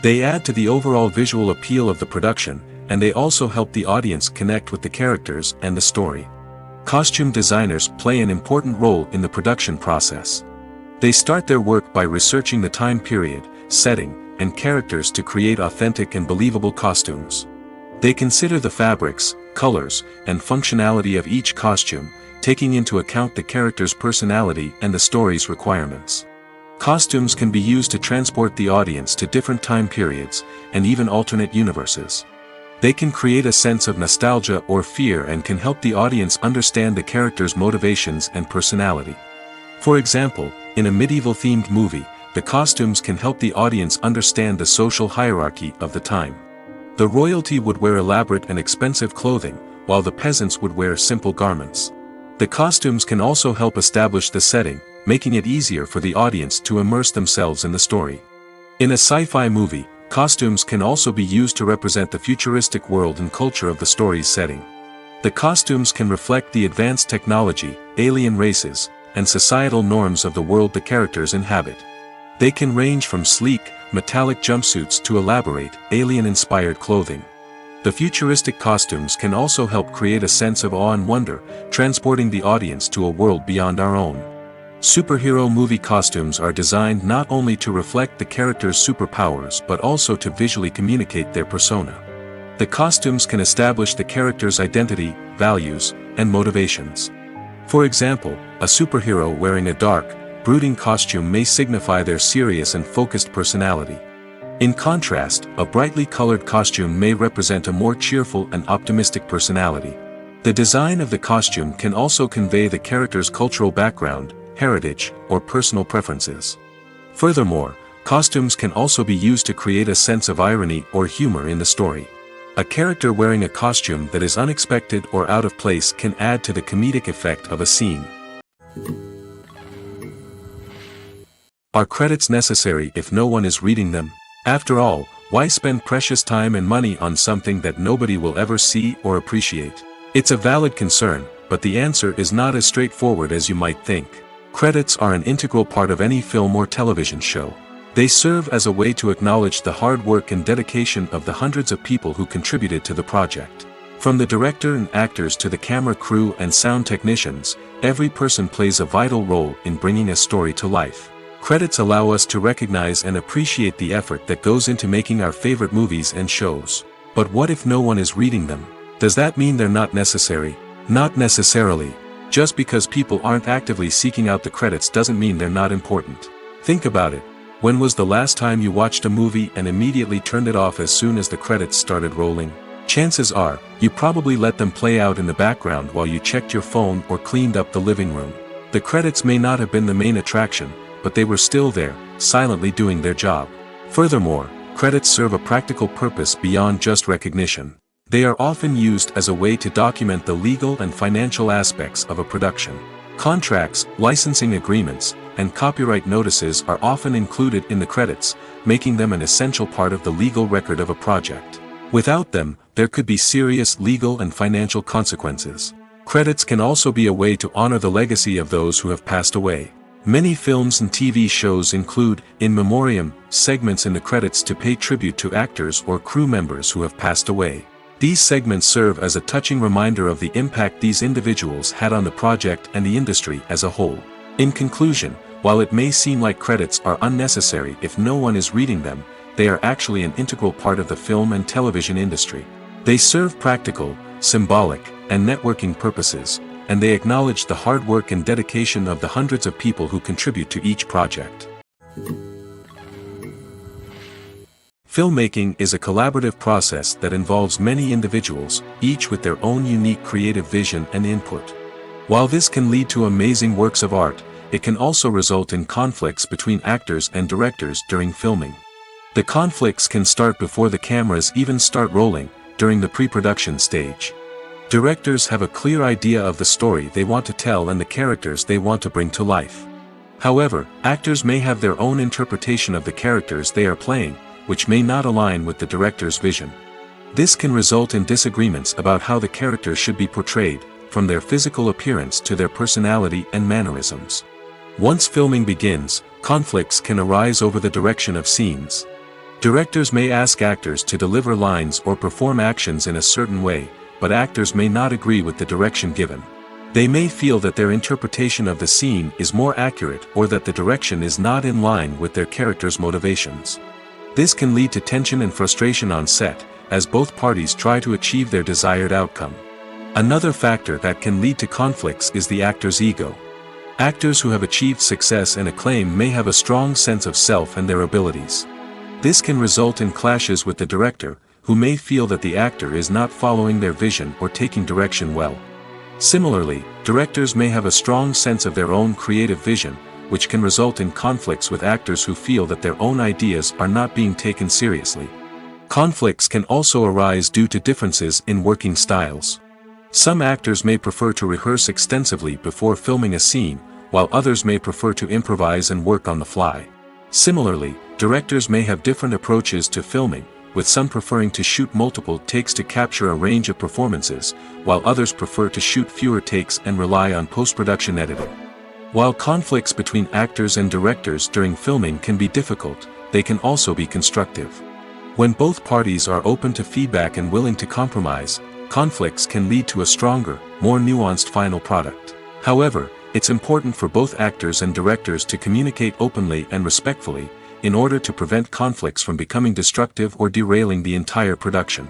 They add to the overall visual appeal of the production, and they also help the audience connect with the characters and the story. Costume designers play an important role in the production process. They start their work by researching the time period, setting, and characters to create authentic and believable costumes. They consider the fabrics, colors, and functionality of each costume, taking into account the character's personality and the story's requirements. Costumes can be used to transport the audience to different time periods, and even alternate universes. They can create a sense of nostalgia or fear and can help the audience understand the character's motivations and personality. For example, in a medieval-themed movie, the costumes can help the audience understand the social hierarchy of the time. The royalty would wear elaborate and expensive clothing, while the peasants would wear simple garments. The costumes can also help establish the setting, making it easier for the audience to immerse themselves in the story. In a sci-fi movie, costumes can also be used to represent the futuristic world and culture of the story's setting. The costumes can reflect the advanced technology, alien races, and societal norms of the world the characters inhabit. They can range from sleek, metallic jumpsuits to elaborate, alien-inspired clothing. The futuristic costumes can also help create a sense of awe and wonder, transporting the audience to a world beyond our own. Superhero movie costumes are designed not only to reflect the character's superpowers but also to visually communicate their persona. The costumes can establish the character's identity, values, and motivations. For example, a superhero wearing a dark, brooding costume may signify their serious and focused personality. In contrast, a brightly colored costume may represent a more cheerful and optimistic personality. The design of the costume can also convey the character's cultural background, heritage, or personal preferences. Furthermore, costumes can also be used to create a sense of irony or humor in the story. A character wearing a costume that is unexpected or out of place can add to the comedic effect of a scene. Are credits necessary if no one is reading them? After all, why spend precious time and money on something that nobody will ever see or appreciate? It's a valid concern, but the answer is not as straightforward as you might think. Credits are an integral part of any film or television show. They serve as a way to acknowledge the hard work and dedication of the hundreds of people who contributed to the project. From the director and actors to the camera crew and sound technicians, every person plays a vital role in bringing a story to life. Credits allow us to recognize and appreciate the effort that goes into making our favorite movies and shows. But what if no one is reading them? Does that mean they're not necessary? Not necessarily. Just because people aren't actively seeking out the credits doesn't mean they're not important. Think about it. When was the last time you watched a movie and immediately turned it off as soon as the credits started rolling? Chances are, you probably let them play out in the background while you checked your phone or cleaned up the living room. The credits may not have been the main attraction, but they were still there, silently doing their job. Furthermore, credits serve a practical purpose beyond just recognition. They are often used as a way to document the legal and financial aspects of a production. Contracts, licensing agreements, and copyright notices are often included in the credits, making them an essential part of the legal record of a project. Without them, there could be serious legal and financial consequences. Credits can also be a way to honor the legacy of those who have passed away. Many films and TV shows include, in memoriam, segments in the credits to pay tribute to actors or crew members who have passed away. These segments serve as a touching reminder of the impact these individuals had on the project and the industry as a whole. In conclusion, while it may seem like credits are unnecessary if no one is reading them, they are actually an integral part of the film and television industry. They serve practical, symbolic, and networking purposes, and they acknowledge the hard work and dedication of the hundreds of people who contribute to each project. Filmmaking is a collaborative process that involves many individuals, each with their own unique creative vision and input. While this can lead to amazing works of art, it can also result in conflicts between actors and directors during filming. The conflicts can start before the cameras even start rolling, during the pre-production stage. Directors have a clear idea of the story they want to tell and the characters they want to bring to life. However, actors may have their own interpretation of the characters they are playing, which may not align with the director's vision. This can result in disagreements about how the characters should be portrayed, from their physical appearance to their personality and mannerisms. Once filming begins, conflicts can arise over the direction of scenes. Directors may ask actors to deliver lines or perform actions in a certain way, but actors may not agree with the direction given. They may feel that their interpretation of the scene is more accurate or that the direction is not in line with their character's motivations. This can lead to tension and frustration on set, as both parties try to achieve their desired outcome. Another factor that can lead to conflicts is the actor's ego. Actors who have achieved success and acclaim may have a strong sense of self and their abilities. This can result in clashes with the director, who may feel that the actor is not following their vision or taking direction well. Similarly, directors may have a strong sense of their own creative vision, which can result in conflicts with actors who feel that their own ideas are not being taken seriously. Conflicts can also arise due to differences in working styles. Some actors may prefer to rehearse extensively before filming a scene, while others may prefer to improvise and work on the fly. Similarly, directors may have different approaches to filming, with some preferring to shoot multiple takes to capture a range of performances, while others prefer to shoot fewer takes and rely on post-production editing. While conflicts between actors and directors during filming can be difficult, they can also be constructive. When both parties are open to feedback and willing to compromise, conflicts can lead to a stronger, more nuanced final product. However, it's important for both actors and directors to communicate openly and respectfully, in order to prevent conflicts from becoming destructive or derailing the entire production.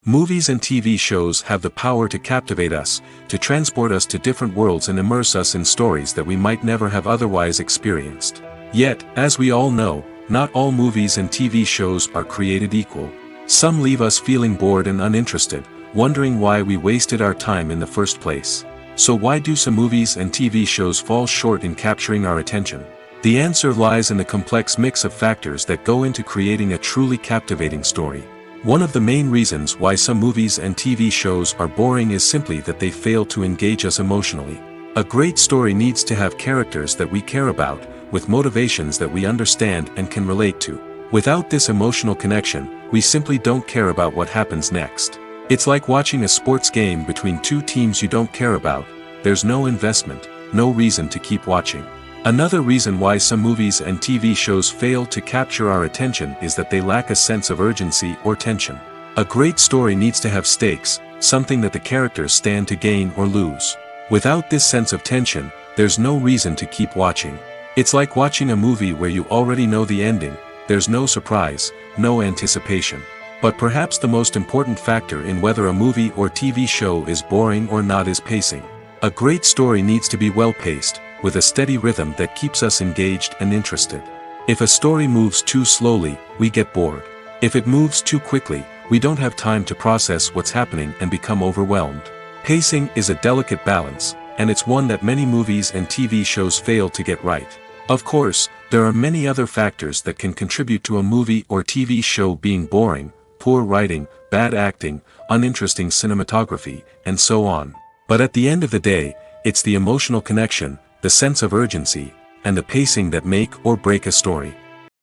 Movies and TV shows have the power to captivate us, to transport us to different worlds and immerse us in stories that we might never have otherwise experienced. Yet, as we all know, not all movies and TV shows are created equal. Some leave us feeling bored and uninterested, wondering why we wasted our time in the first place. So why do some movies and TV shows fall short in capturing our attention? The answer lies in the complex mix of factors that go into creating a truly captivating story. One of the main reasons why some movies and TV shows are boring is simply that they fail to engage us emotionally. A great story needs to have characters that we care about, with motivations that we understand and can relate to. Without this emotional connection, we simply don't care about what happens next. It's like watching a sports game between two teams you don't care about. There's no investment, no reason to keep watching. Another reason why some movies and TV shows fail to capture our attention is that they lack a sense of urgency or tension. A great story needs to have stakes, something that the characters stand to gain or lose. Without this sense of tension, there's no reason to keep watching. It's like watching a movie where you already know the ending. There's no surprise, no anticipation. But perhaps the most important factor in whether a movie or TV show is boring or not is pacing. A great story needs to be well-paced, with a steady rhythm that keeps us engaged and interested. If a story moves too slowly, we get bored. If it moves too quickly, we don't have time to process what's happening and become overwhelmed. Pacing is a delicate balance, and it's one that many movies and TV shows fail to get right. Of course, there are many other factors that can contribute to a movie or TV show being boring: poor writing, bad acting, uninteresting cinematography, and so on. But at the end of the day, it's the emotional connection, the sense of urgency, and the pacing that make or break a story.